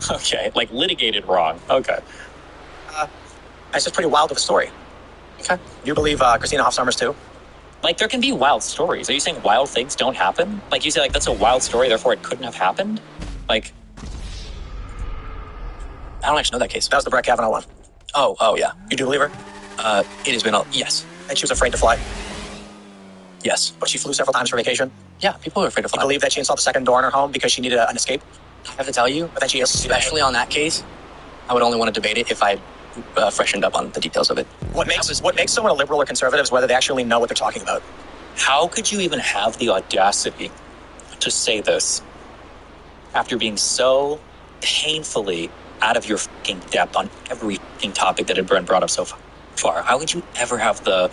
Okay, like litigated wrong. Okay. That's just pretty wild of a story. Okay. You believe Christina Hoff Sommers too? Like, there can be wild stories. Are you saying wild things don't happen? Like, you say, like, that's a wild story, therefore it couldn't have happened? Like, I don't actually know that case. That was the Brett Kavanaugh one. Oh yeah. You do believe her? It has been yes. And she was afraid to fly, Yes. but she flew several times for vacation. Yeah, people are afraid to You fly. believe that she installed the second door in her home because she needed an escape, I have to tell you, but then she especially on that case, I would only want to debate it if I freshened up on the details of it. What makes someone a liberal or conservative is whether they actually know what they're talking about. how could you even have the audacity to say this after being so painfully out of your fucking depth on every fucking topic that had been brought up so far? How would you ever have the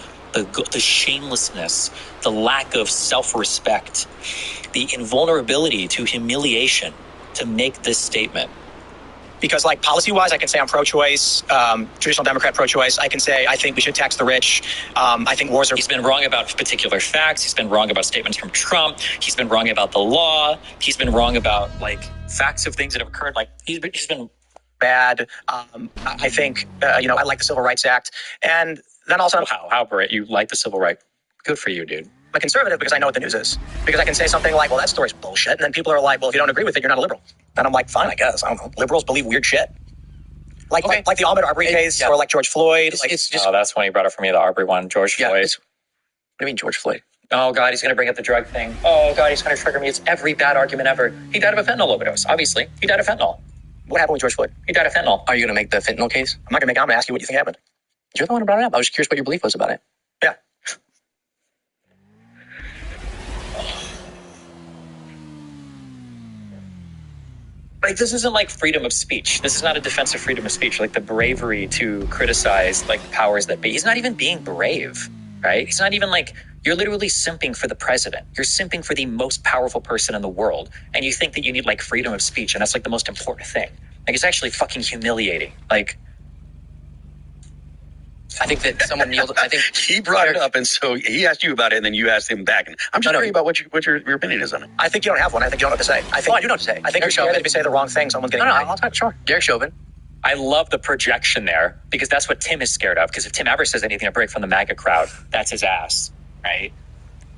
shamelessness, the lack of self-respect, the invulnerability to humiliation to make this statement? Because, like, policy-wise, I can say I'm pro-choice, traditional Democrat pro-choice. I can say I think we should tax the rich. I think wars are... He's been wrong about particular facts. He's been wrong about statements from Trump. He's been wrong about the law. He's been wrong about, like, facts of things that have occurred. Like, he's been bad. I think, I like the Civil Rights Act. And then also... How, Brett, you like the civil rights? Good for you, dude. I'm a conservative because I know what the news is. Because I can say something like, well, that story's bullshit. And then people are like, well, if you don't agree with it, you're not a liberal. And I'm like, fine, I guess. I don't know. Liberals believe weird shit. Like the Ahmaud Arbery case, or like George Floyd. It's just... Oh, that's when he brought it for me, the Arbery one, George Floyd. What do you mean, George Floyd? Oh, God, he's going to bring up the drug thing. Oh, God, he's going to trigger me. It's every bad argument ever. He died of a fentanyl overdose, obviously. He died of fentanyl. What happened with George Floyd? He died of fentanyl. Are you going to make the fentanyl case? I'm not going to make it. I'm going to ask you what you think happened. You're the one who brought it up. I was just curious what your belief was about it. Yeah. Like, this isn't like freedom of speech. This is not a defense of freedom of speech. Like, the bravery to criticize, like, powers that be. He's not even being brave, right? He's not even like, you're literally simping for the president. You're simping for the most powerful person in the world. And you think that you need, like, freedom of speech. And that's, like, the most important thing. Like, it's actually fucking humiliating. Like, I think that someone kneeled. I think he brought it up, and so he asked you about it, and then you asked him back. And I'm just curious about what your opinion is on it. I think you don't have one. I think you don't know what to say. I do know what to say. I think you're scared that if you say the wrong thing, someone's getting I'll talk. Sure. Derek Chauvin. I love the projection there because that's what Tim is scared of. Because if Tim ever says anything to break from the MAGA crowd, that's his ass, right?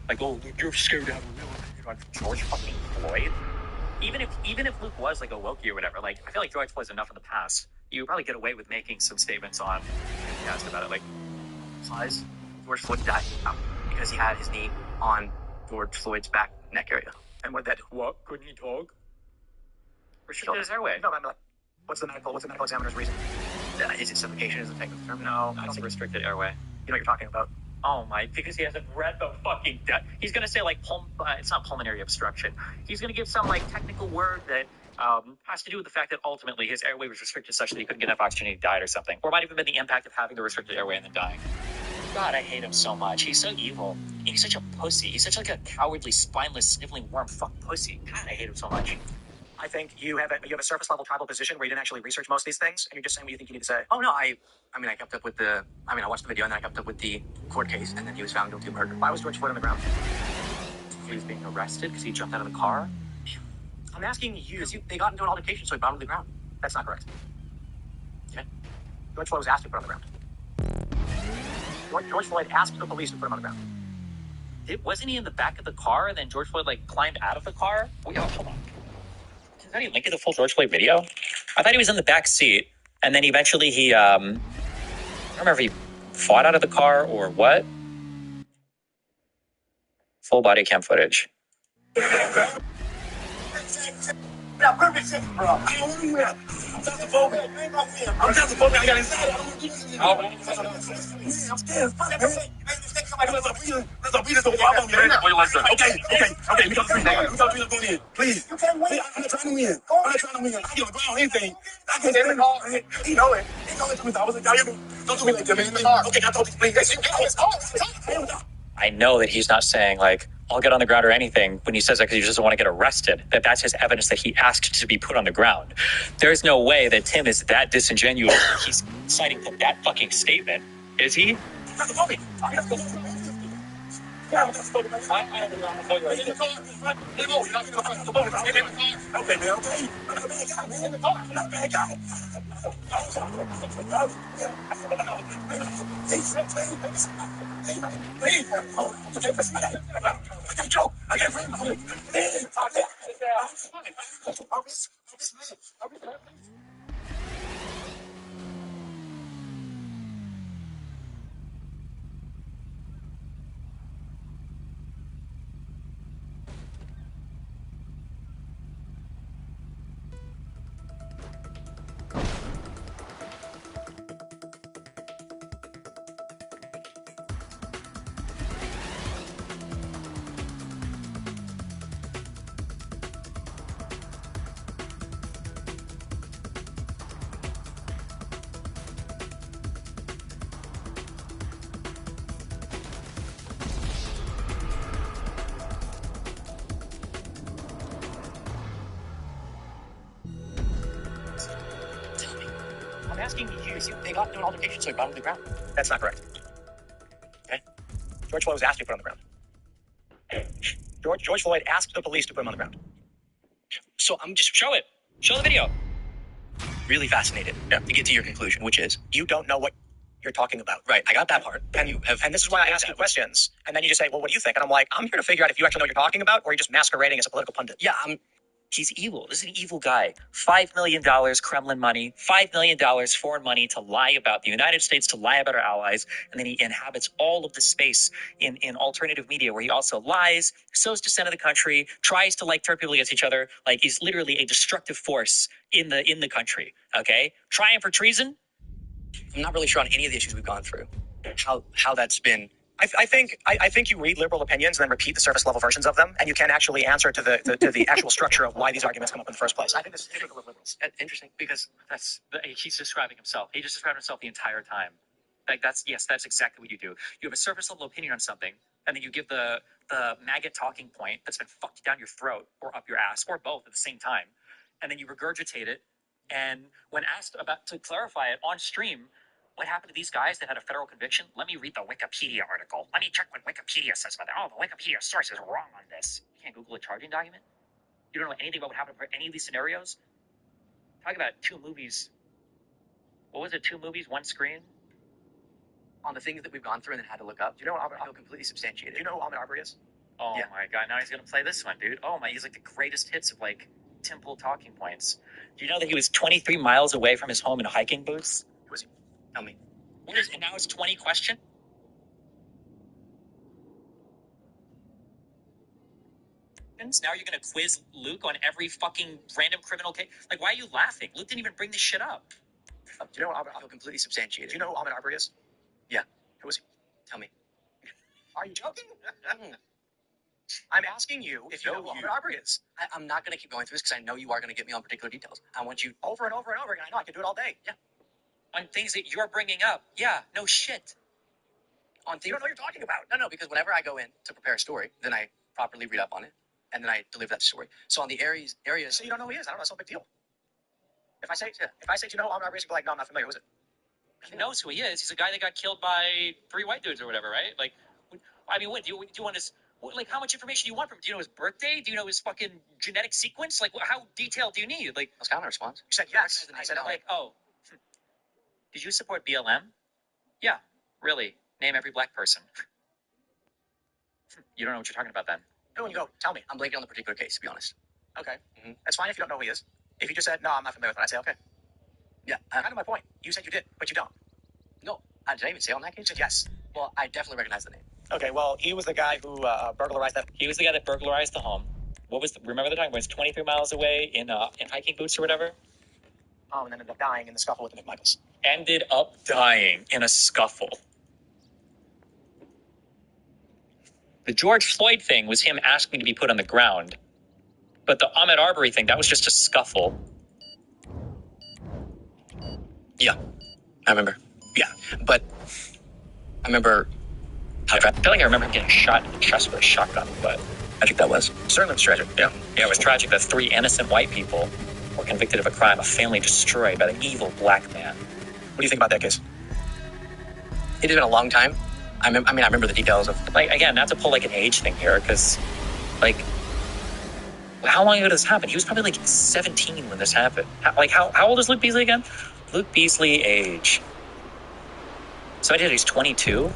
Like, oh, you're scared to have a real opinion on George fucking Floyd. Even if Luke was like a Wokey or whatever, like, I feel like George Floyd's enough in the past. You would probably get away with making some statements on podcast about it, like, George Floyd died because he had his knee on George Floyd's back neck area. And what that? what? Couldn't he talk? Restricted his airway. No, I'm like, what's the medical examiner's reason? Is it suffocation? Is it technical term? No, I don't think restricted airway. You know what you're talking about. Oh my, because he hasn't read the fucking he's gonna say like it's not pulmonary obstruction. He's gonna give some like technical word that has to do with the fact that ultimately his airway was restricted such that he couldn't get enough oxygen and he died or something. Or it might have been the impact of having the restricted airway and then dying. God, I hate him so much. He's so evil. He's such a pussy. He's such like a cowardly, spineless, sniveling worm fuck pussy. God, I hate him so much. I think you have a surface level tribal position where you didn't actually research most of these things, and you're just saying what you think you need to say. Oh no, I kept up with I watched the video and then I kept up with the court case, and then he was found guilty of murder. Why was George Floyd on the ground? He was being arrested because he jumped out of the car. I'm asking you. They got into an altercation, so he brought him to the ground. That's not correct. Okay. George Floyd was asked to be put on the ground. George Floyd asked the police to put him on the ground. Wasn't he in the back of the car and then George Floyd like climbed out of the car? Wait, hold on. Is that a link to the full George Floyd video? I thought he was in the back seat and then eventually he I don't remember if he fought out of the car or what. Full body cam footage. got perfect sense, bro. I don't want to win. I'm claustrophobic. I'm claustrophobic. I got anxiety. I don't want to do this again. I'm scared. Fuck, man. Let's beat us over. I'm okay. Okay. We got the three going in. Please. You can't win. I'm not trying to win. I'm not trying to win. I get on the ground, anything. I can't say anything. He know it. I was like, don't do me like that, man. Okay, I told you, please. I know that he's not saying like, I'll get on the ground or anything when he says that because he just doesn't want to get arrested. That's his evidence that he asked to be put on the ground. There's no way that Tim is that disingenuous. He's citing that fucking statement. Is he? I'm asking you, they got into an altercation, so he got on the ground. That's not correct. Okay? George Floyd was asked to be put on the ground. George Floyd asked the police to put him on the ground. So I'm just Show it. Show the video. really fascinated to get to your conclusion, which is You don't know what you're talking about. right. I got that part. And this is why I ask you questions. And then you just say, well, what do you think? And I'm like, I'm here to figure out if you actually know what you're talking about or you're just masquerading as a political pundit. Yeah, He's evil. This is an evil guy. $5 million Kremlin money, $5 million foreign money to lie about the United States, to lie about our allies. And then he inhabits all of the space in alternative media where he also lies, sows dissent of the country, tries to like turn people against each other. Like he's literally a destructive force in the country. Okay? Trying for treason? I'm not really sure on any of the issues we've gone through. How that's been. I think you read liberal opinions and then repeat the surface level versions of them, and you can actually answer to the actual structure of why these arguments come up in the first place. I think this is typical of liberals. Interesting because He's describing himself. He just described himself the entire time. Like that's exactly what you do. You have a surface level opinion on something, and then you give the maggot talking point that's been fucked down your throat or up your ass or both at the same time, and then you regurgitate it. And when asked about to clarify it on stream, what happened to these guys that had a federal conviction? Let me read the Wikipedia article. Let me check what Wikipedia says about that. Oh, the Wikipedia source is wrong on this. You can't Google a charging document. You don't know anything about what happened for any of these scenarios. Talk about 2 movies. What was it? 2 movies, 1 screen. on the things that we've gone through and then had to look up. Do you know what I feel completely substantiated. Do you know who Ahmed Arbery is? Oh Yeah. my god! Now he's gonna play this one, dude. Oh my, he's like the greatest hits of like Temple talking points. Do you know that he was 23 miles away from his home in hiking boots? Who is he? Tell me. And now it's 20 question. Now you're gonna quiz Luke on every fucking random criminal case. Like, why are you laughing? Luke didn't even bring this shit up. Do you know what I feel completely substantiated. Do you know who Ahmed Arbery is? Yeah. Who is he? Tell me. Are you joking? I'm asking you if you know who Ahmed Arbery is. I'm not going to keep going through this because I know you are going to get me on particular details. I want you Over and over and over again. I know I can do it all day. Yeah. On things that you're bringing up. Yeah, no shit. on things. You don't know what you're talking about. No, because whenever I go in to prepare a story, then I properly read up on it, and then I deliver that story. So on the areas, So you don't know who he is. I don't know. It's no big deal. If I say, do you know who Ahmed Arbery is? You'll be like, no, I'm not familiar. Who is it? He knows who he is. He's a guy that got killed by 3 white dudes or whatever, right? Like, I mean, what do you want his? Like, how much information do you want from him? Do you know his birthday? Do you know his fucking genetic sequence? Like, how detailed do you need? Like, that's kind of my response. You said yes. I said, like, oh, did you support BLM? Yeah, really. Name every black person. You don't know what you're talking about then. no, and you go, tell me. I'm blanking on the particular case, to be honest. Okay. That's fine if you don't know who he is. If you just said, no, I'm not familiar with it, I'd say, okay. Yeah. Kind of my point. You said you did, but you don't. No, did I even say on that case? You said yes. Well, I definitely recognize the name. Okay, well, he was the guy who burglarized that. He was the guy that burglarized the home. remember the time when it's 23 miles away in hiking boots or whatever? Oh, and then ended up dying in the scuffle with the McMichaels. Ended up dying in a scuffle. The George Floyd thing was him asking to be put on the ground. But the Ahmaud Arbery thing, that was just a scuffle. Yeah, I remember. Yeah, but I remember. I feel like I remember him getting shot in the chest with a shotgun, but I think that was. Certainly it's tragic. Yeah. yeah, it was tragic that 3 innocent white people were convicted of a crime, a family destroyed by the evil black man. What do you think about that case? It has been a long time. I remember the details of. Like, again, not to pull like an age thing here, because, like, how long ago did this happen? He was probably like 17 when this happened. How old is Luke Beasley again? Luke Beasley age. So I did. He's 22.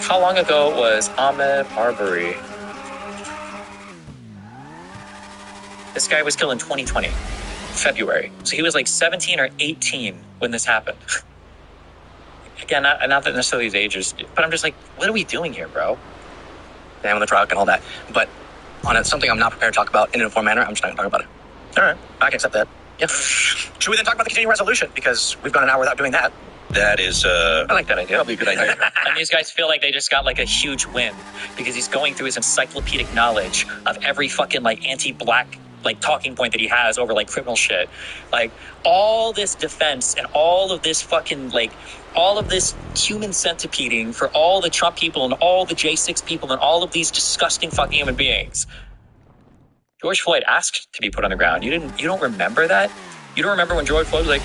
How long ago was Ahmaud Arbery? This guy was killed in 2020, February. So he was like 17 or 18 when this happened. Again, not that necessarily his age is, but I'm just like, what are we doing here, bro? Damn on the truck and all that. But on something I'm not prepared to talk about in an informed manner, I'm just not going to talk about it. All right, I can accept that. Yeah. Should we then talk about the continuing resolution? Because we've gone an hour without doing that. That is I like that idea. probably a good idea. And these guys feel like they just got like a huge win because he's going through his encyclopedic knowledge of every fucking like anti-black like talking point that he has over like criminal shit. Like all this defense and all of this fucking like all of this human centipeding for all the Trump people and all the J6 people and all of these disgusting fucking human beings. George Floyd asked to be put on the ground. You don't remember that? You don't remember when George Floyd was like,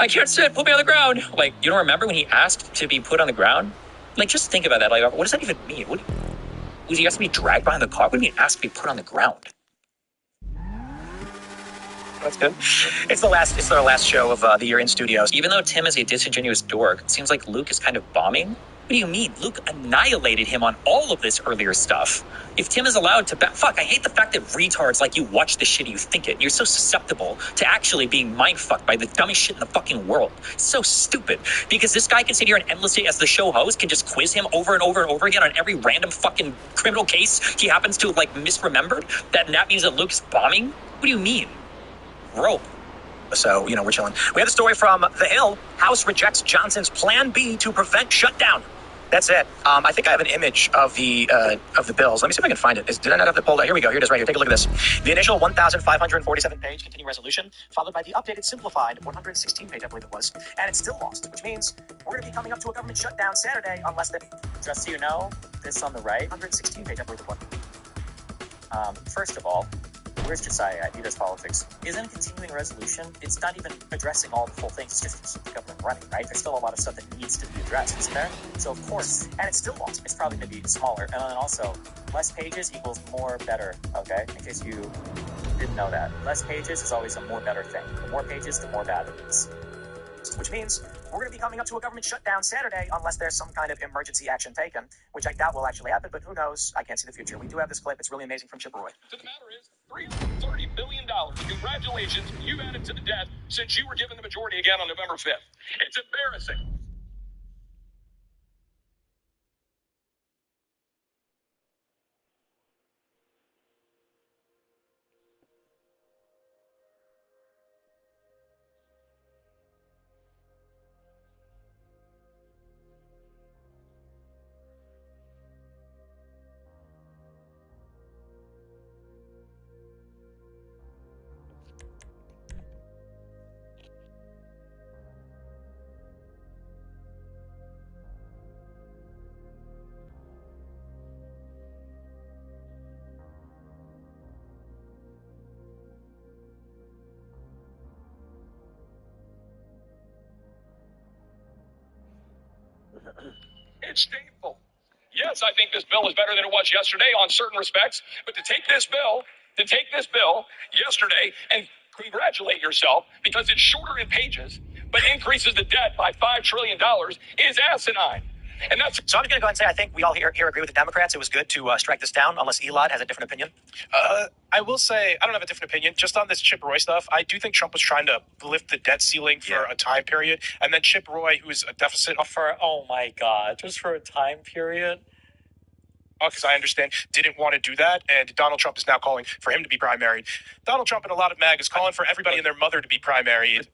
I can't sit, put me on the ground. Like, you don't remember when he asked to be put on the ground? Like, just think about that. Like, what does that even mean? Was he asked to be dragged behind the car? What do you mean asked to be put on the ground? That's good. It's our last show of the year in studios. Even though Tim is a disingenuous dork, it seems like Luke is kind of bombing. What do you mean? Luke annihilated him on all of this earlier stuff. If Tim is allowed to fuck, I hate the fact that retards like you watch the shit and you think it. You're so susceptible to actually being mind-fucked by the dumbest shit in the fucking world. It's so stupid. Because this guy can sit here and endlessly, as the show host, can just quiz him over and over and over again on every random fucking criminal case he happens to have, like, misremembered. That means that Luke's bombing? What do you mean? Rope. So, we're chilling. We have the story from The Hill. House rejects Johnson's Plan B to prevent shutdown. That's it. I think I have an image of the bills. Let me see if I can find it. Did I not have it pulled out? Here we go. Here it is right here. Take a look at this. The initial 1,547-page continuing resolution, followed by the updated simplified 116-page, I believe it was. And it's still lost, which means we're going to be coming up to a government shutdown Saturday unless they... Just so you know, this on the right, 116-page, I believe it was. first of all, where's Josiah at? He does politics. Isn't a continuing resolution, it's not even addressing all the full things, it's just to keep the government running, right? There's still a lot of stuff that needs to be addressed, isn't there? So of course, and it's still lost. It's probably going to be smaller. And then also, less pages equals more better, okay? In case you didn't know that. Less pages is always a more better thing. The more pages, the more bad it is. Which means we're going to be coming up to a government shutdown Saturday unless there's some kind of emergency action taken, which I doubt will actually happen, but who knows? I can't see the future. We do have this clip. It's really amazing from Chipperoy. So the matter is, $330 billion. Congratulations, you've added to the debt since you were given the majority again on November 5th. It's embarrassing. It's shameful. Yes, I think this bill is better than it was yesterday on certain respects, but to take this bill yesterday and congratulate yourself because it's shorter in pages, but increases the debt by $5 trillion is asinine. And that's So I'm going to go ahead and say I think we all here agree with the Democrats. It was good to strike this down, unless Elon has a different opinion. I will say I don't have a different opinion. Just on this Chip Roy stuff, I do think Trump was trying to lift the debt ceiling for a time period, and then Chip Roy, who's a deficit For, oh my God, just for a time period? because I understand, didn't want to do that, and Donald Trump is now calling for him to be primaried. Donald Trump and a lot of MAG is calling for everybody and their mother to be primaried.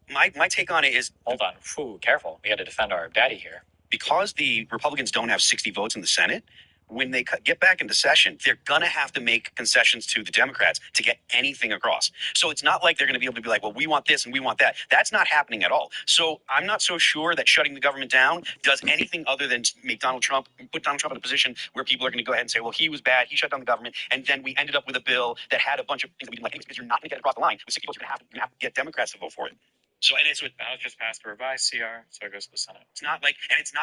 My take on it is Hold on. Ooh, careful. We got to defend our daddy here. because the Republicans don't have 60 votes in the Senate, when they get back into session, they're going to have to make concessions to the Democrats to get anything across. So it's not like they're going to be able to be like, well, we want this and we want that. That's not happening at all. So I'm not so sure that shutting the government down does anything other than make put Donald Trump in a position where people are going to go ahead and say, well, he was bad, he shut down the government, and then we ended up with a bill that had a bunch of things that we didn't like because you're not going to get across the line. With 60 votes, you're going to have to get Democrats to vote for it. So, and it's Now it's just passed a revised CR, so it goes to the Senate. it's not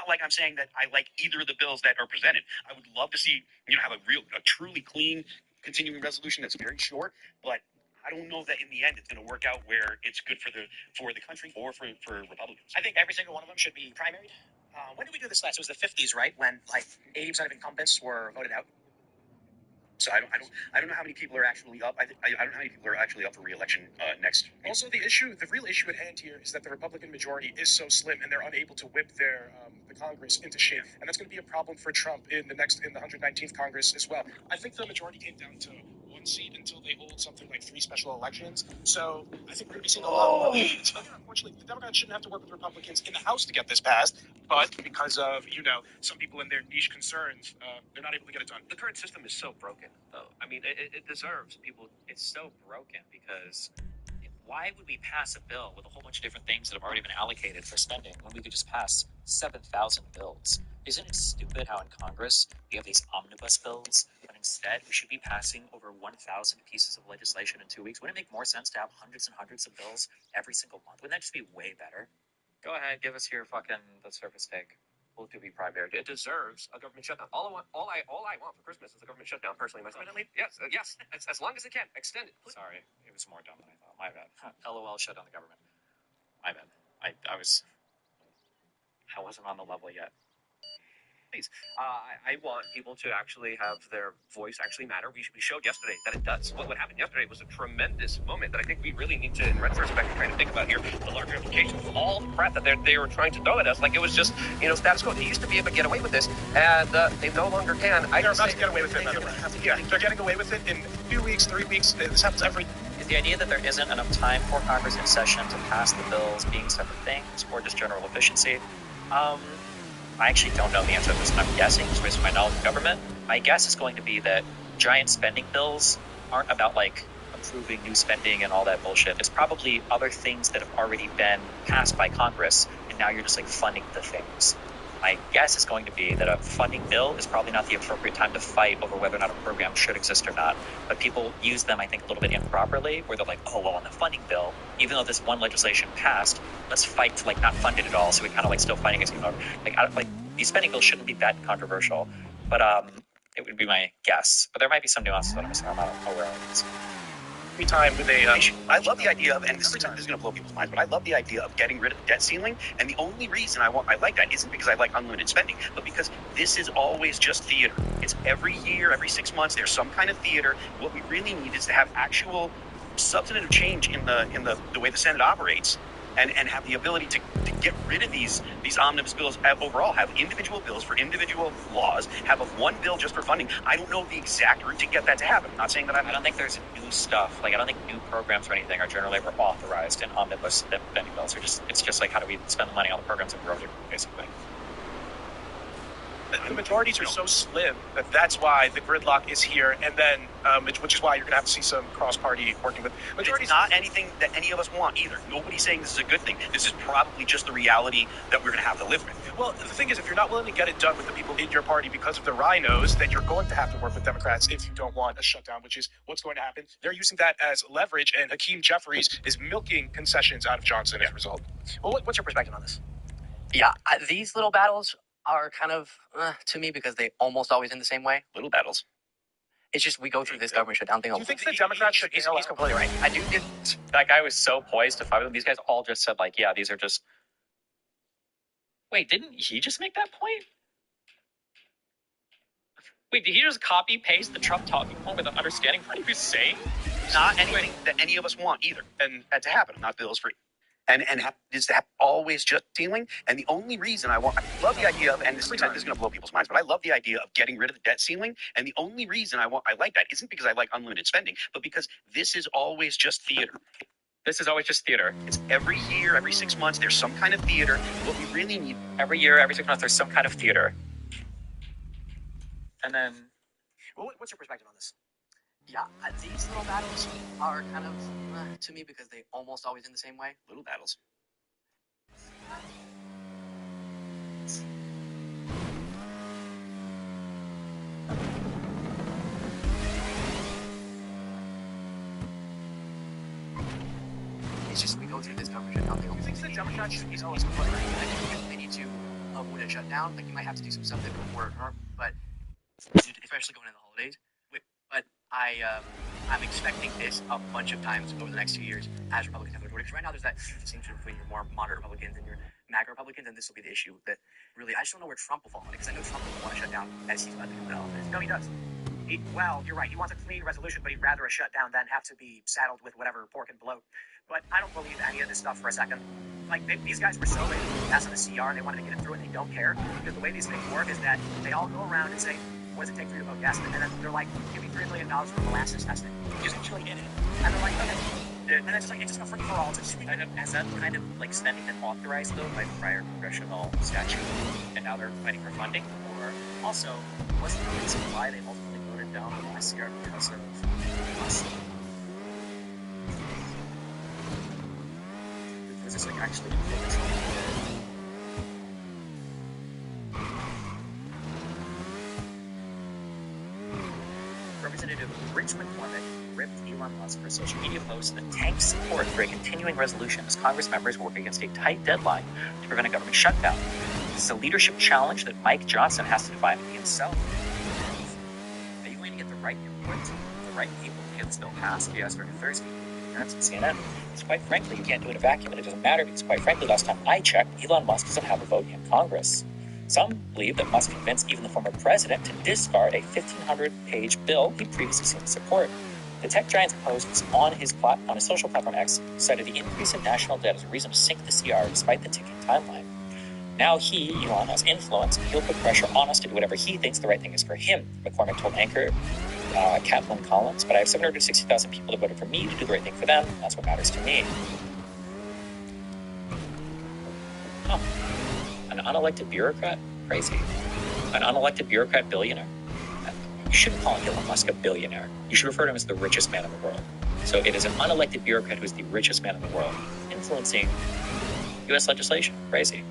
like I'm saying that I like either of the bills that are presented. I would love to see, have a truly clean continuing resolution that's very short, but I don't know that in the end it's going to work out where it's good for the country or for Republicans. I think every single one of them should be primaried. When did we do this last? It was the 50s, right? When like 80% of incumbents were voted out. So I don't know how many people are actually up. I don't know how many people are actually up for re-election next. Also, the real issue at hand here is that the Republican majority is so slim, and they're unable to whip their the Congress into shape, and that's going to be a problem for Trump in the 119th Congress as well. I think the majority came down to one seat until they hold something like 3 special elections. So I think we're going to be seeing a lot more. So again, unfortunately, the Democrats shouldn't have to work with Republicans in the House to get this passed, but because of some people and their niche concerns, they're not able to get it done. The current system is so broken, though. I mean, it deserves people. It's so broken because why would we pass a bill with a whole bunch of different things that have already been allocated for spending when we could just pass 7,000 bills? Isn't it stupid how in Congress we have these omnibus bills, but instead we should be passing over 1,000 pieces of legislation in 2 weeks? Wouldn't it make more sense to have hundreds and hundreds of bills every single month? Wouldn't that just be way better? Go ahead, give us your fucking the surface take. We'll do be primary. It deserves a government shutdown. All I want for Christmas is a government shutdown. Personally, myself. Yes, yes. As long as it can, extend it. Please. Sorry, it was more dumb than I thought. My bad. LOL, shut down the government. My bad. I wasn't on the level yet. Please. I want people to actually have their voice actually matter. We showed yesterday that it does. What happened yesterday was a tremendous moment that I think we really need to, in retrospect, kind of think about here. The larger implications of all the crap that they were trying to throw at us. Like it was just, status quo. They used to be able to get away with this, and they no longer can. They're about to get away with it, by the way. Yeah, they're getting away with it in 2 weeks, 3 weeks. This happens every... Is the idea that there isn't enough time for Congress in session to pass the bills being separate things, or just general efficiency? I actually don't know the answer to this, and I'm guessing, just based on my knowledge of government. My guess is going to be that giant spending bills aren't about, approving new spending and all that bullshit. It's probably other things that have already been passed by Congress, and now you're just, funding the things. My guess is going to be that a funding bill is probably not the appropriate time to fight over whether or not a program should exist or not. But people use them, I think, a little bit improperly, where they're like, oh, well, on the funding bill, even though this one legislation passed, let's fight to, not fund it at all. So we kind of, still fighting against, these spending bills shouldn't be that controversial. But it would be my guess. But there might be some nuances that I'm missing. I'm not aware of this. Time with I love the idea of, and this is going to blow people's minds, but I love the idea of getting rid of the debt ceiling. And the only reason I like that isn't because I like unlimited spending, but because this is always just theater. It's every year, every 6 months, there's some kind of theater. What we really need is to have actual substantive change in the way the Senate operates, and have the ability to get rid of these omnibus bills overall, have individual bills for individual laws, have one bill just for funding. I don't know the exact route to get that to happen. I'm not saying that I don't think there's new stuff. I don't think new programs or anything are generally ever authorized in omnibus spending bills. It's just how do we spend the money on the programs that we're already basically. The majorities are so slim that's why the gridlock is here, and then which is why you're going to have to see some cross-party working with majorities. It's not anything that any of us want either. Nobody's saying this is a good thing. This is probably just the reality that we're going to have to live with. Well, the thing is, if you're not willing to get it done with the people in your party because of the rhinos, then you're going to have to work with Democrats if you don't want a shutdown, which is what's going to happen. They're using that as leverage, and Hakeem Jeffries is milking concessions out of Johnson as a result. Well, what's your perspective on this? Yeah, these little battles are kind of to me because they almost always end the same way. Little battles. It's just we go through this government shutdown thing. Do you think the Democrats should? He's completely right. I do think that guy was so poised to fight with them. These guys all just said yeah, these are just Wait, didn't he just make that point? Wait, did he just copy paste the Trump talking point without understanding what he was saying? Not anything that any of us want either, and to happen. I'm not bills free. And is that always just ceiling? And the only reason I love the idea of, and this is going to blow people's minds, but I love the idea of getting rid of the debt ceiling. And the only reason I like that isn't because I like unlimited spending, but because this is always just theater. This is always just theater. It's every year, every 6 months, there's some kind of theater. What we really need Every year, every 6 months, there's some kind of theater. And then, Well, what's your perspective on this? Yeah, these little battles are kind of to me because they almost always end the same way. little battles. It's just we go through this coverage and nothing. I think the Democrats should be always put right. I think they need to avoid a shutdown. Like you might have to do some stuff that would work, but especially going into the holidays. But I'm expecting this a bunch of times over the next 2 years as Republicans have the majority. Because right now there's that distinction between your more moderate Republicans and your MAGA Republicans, and this will be the issue that really I just don't know where Trump will fall on it because I know Trump will want to shut down as he's about to come into office. No, he does. Well, you're right. He wants a clean resolution, but he'd rather a shutdown than have to be saddled with whatever pork and bloat. But I don't believe any of this stuff for a second. Like, these guys were so ready to pass on the CR, they wanted to get it through, and they don't care. Because the way these things work is that they all go around and say, what does it take for you to vote yes? And then they're like, give me $3 million for molasses testing. Using chili in it. And they're like, okay. And it's just a free for all. has that kind of like spending been authorized though by prior congressional statute, and now they're fighting for funding? Or also, what's the reason why they ultimately voted down the SCR because of us? Was this like actually control? Representative Rich McCormick ripped Elon Musk for a social media post that tanks support for a continuing resolution as Congress members work against a tight deadline to prevent a government shutdown. This is a leadership challenge that Mike Johnson has to define himself. Are you going to get the right input, the right people to get this bill passed? If you ask for Thursday, that's at CNN. Because quite frankly, you can't do it in a vacuum, and it doesn't matter because quite frankly, last time I checked, Elon Musk doesn't have a vote in Congress. Some believe that Musk convinced even the former president to discard a 1,500-page bill he previously seemed to support. The tech giant's posts on his social platform X cited the increase in national debt as a reason to sink the CR despite the ticking timeline. Now Elon, has influence, he'll put pressure on us to do whatever he thinks the right thing is for him, McCormick told anchor Kathleen Collins. But I have 760,000 people that voted for me to do the right thing for them. That's what matters to me. Huh. An unelected bureaucrat? Crazy. An unelected bureaucrat billionaire? You shouldn't call Elon Musk a billionaire. You should refer to him as the richest man in the world. So it is an unelected bureaucrat who is the richest man in the world, influencing U.S. legislation. Crazy.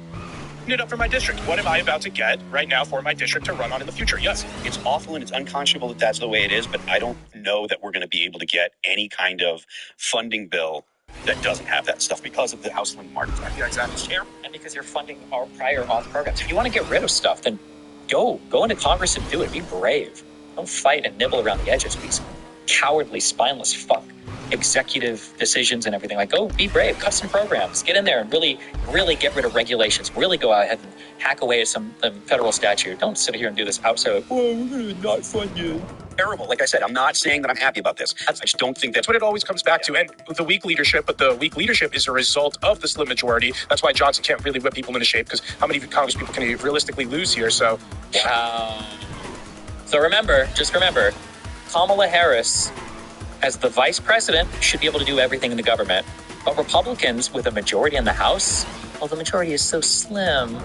It up for my district. What am I about to get right now for my district to run on in the future? Yes. It's awful and it's unconscionable that that's the way it is, but I don't know that we're going to be able to get any kind of funding bill that doesn't have that stuff because of the House Link Market. Yeah, exactly. And because you're funding our prior auth programs. If you want to get rid of stuff, then go into Congress and do it. Be brave. Don't fight and nibble around the edges. These cowardly, spineless fuck executive decisions and everything. Like, go be brave, cut some programs, get in there and really get rid of regulations. Really go ahead and hack away at some federal statute. Don't sit here and do this outside. Oh, we're gonna not fund you. Terrible. Like I said, I'm not saying that I'm happy about this. I just don't think That's what it always comes back to. And the weak leadership, but the weak leadership is a result of the slim majority. That's why Johnson can't really whip people into shape, because how many Congress people can he realistically lose here? So, wow. So just remember, Kamala Harris, as the vice president, should be able to do everything in the government. But Republicans with a majority in the House, well, the majority is so slim.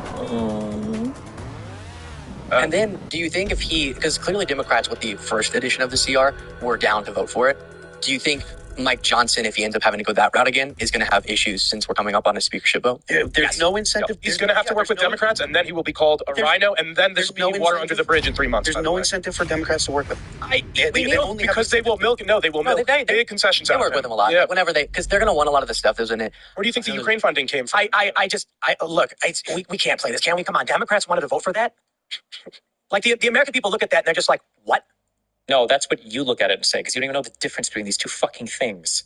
And then, do you think because clearly Democrats with the first edition of the CR were down to vote for it, do you think Mike Johnson, if he ends up having to go that route again, is going to have issues since we're coming up on a speakership vote? There's no incentive. He's going to have to work with Democrats, and then he will be called a rhino, and then there's no water under the bridge in 3 months. There's no incentive for Democrats to work with. Because they will milk. No, they will milk big concessions. They work with him a lot. Yeah. Whenever because they're going to want a lot of the stuff that's in it. Where do you think the Ukraine funding came from? We can't play this, can we? Come on, Democrats wanted to vote for that? Like, the American people look at that and they're just like, what? No, that's what you look at it and say, because you don't even know the difference between these two fucking things.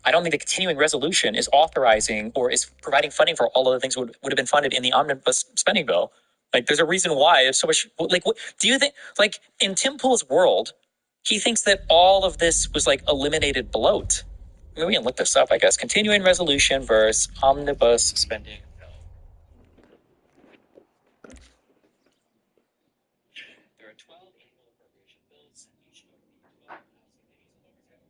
I don't think the continuing resolution is authorizing or is providing funding for all of the things would have been funded in the omnibus spending bill. Like, there's a reason why it's so much. Like, what do you think? Like, in Tim Pool's world, he thinks that all of this was like eliminated bloat. I mean, we can look this up, I guess. Continuing resolution versus omnibus spending bill. There are 12 annual appropriation bills, each of the 12 House committees of oversight budget.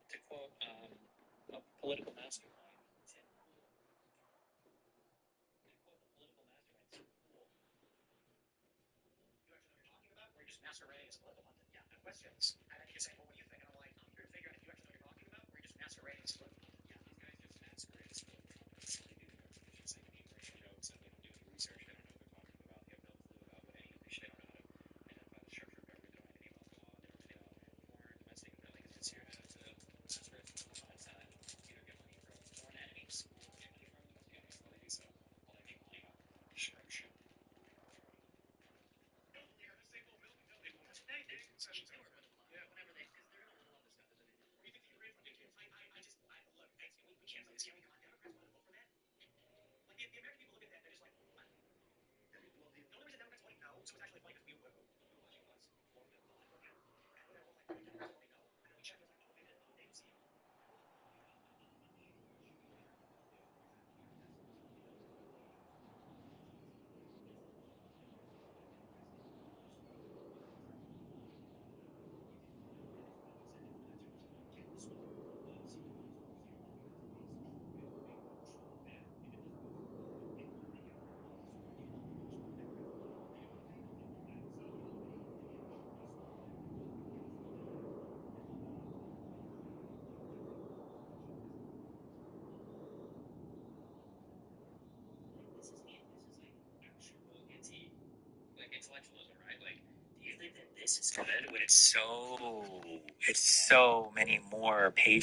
To quote a political mastermind, Tim Pool. To quote the political mastermind, Tim Pool. You actually know what you're talking about, or you just masquerading as a political pundit? Yeah, no questions. And then you can say, well, what do you think? And I'm like, I'm trying to figure out if you actually know what you're talking about, or you're just masquerading as a political pundit. Yeah, these guys just masquerade as political pundits. They do their opinions, they make great jokes, and they don't do any research. They don't know what they're talking about. They have no clue about what any of this shit. They don't know how to identify the structure of government. They don't have any about law. They don't know anything about foreign, domestic, and like it's here to masquerade as political pundits and either get money from foreign enemies or get money from domestic enemies. All they do so, all they make money off of shit. Concessions out there. Yeah. Whenever they, because they're gonna want all this stuff. Isn't it? Or you think you agree with Lincoln? Look, we can't play this game. Democrats want to vote for that. Like the American people look at that, they're just like, what? Well, the only reason Democrats voting no, so it's actually funny because we were watching us before the line broke out, and they're all like, Democrats voting no, and then we checked, it was like, oh, they didn't see it. This is it. This is like actual like intellectualism, right? Like, do you think that this is good when it's so many more pages?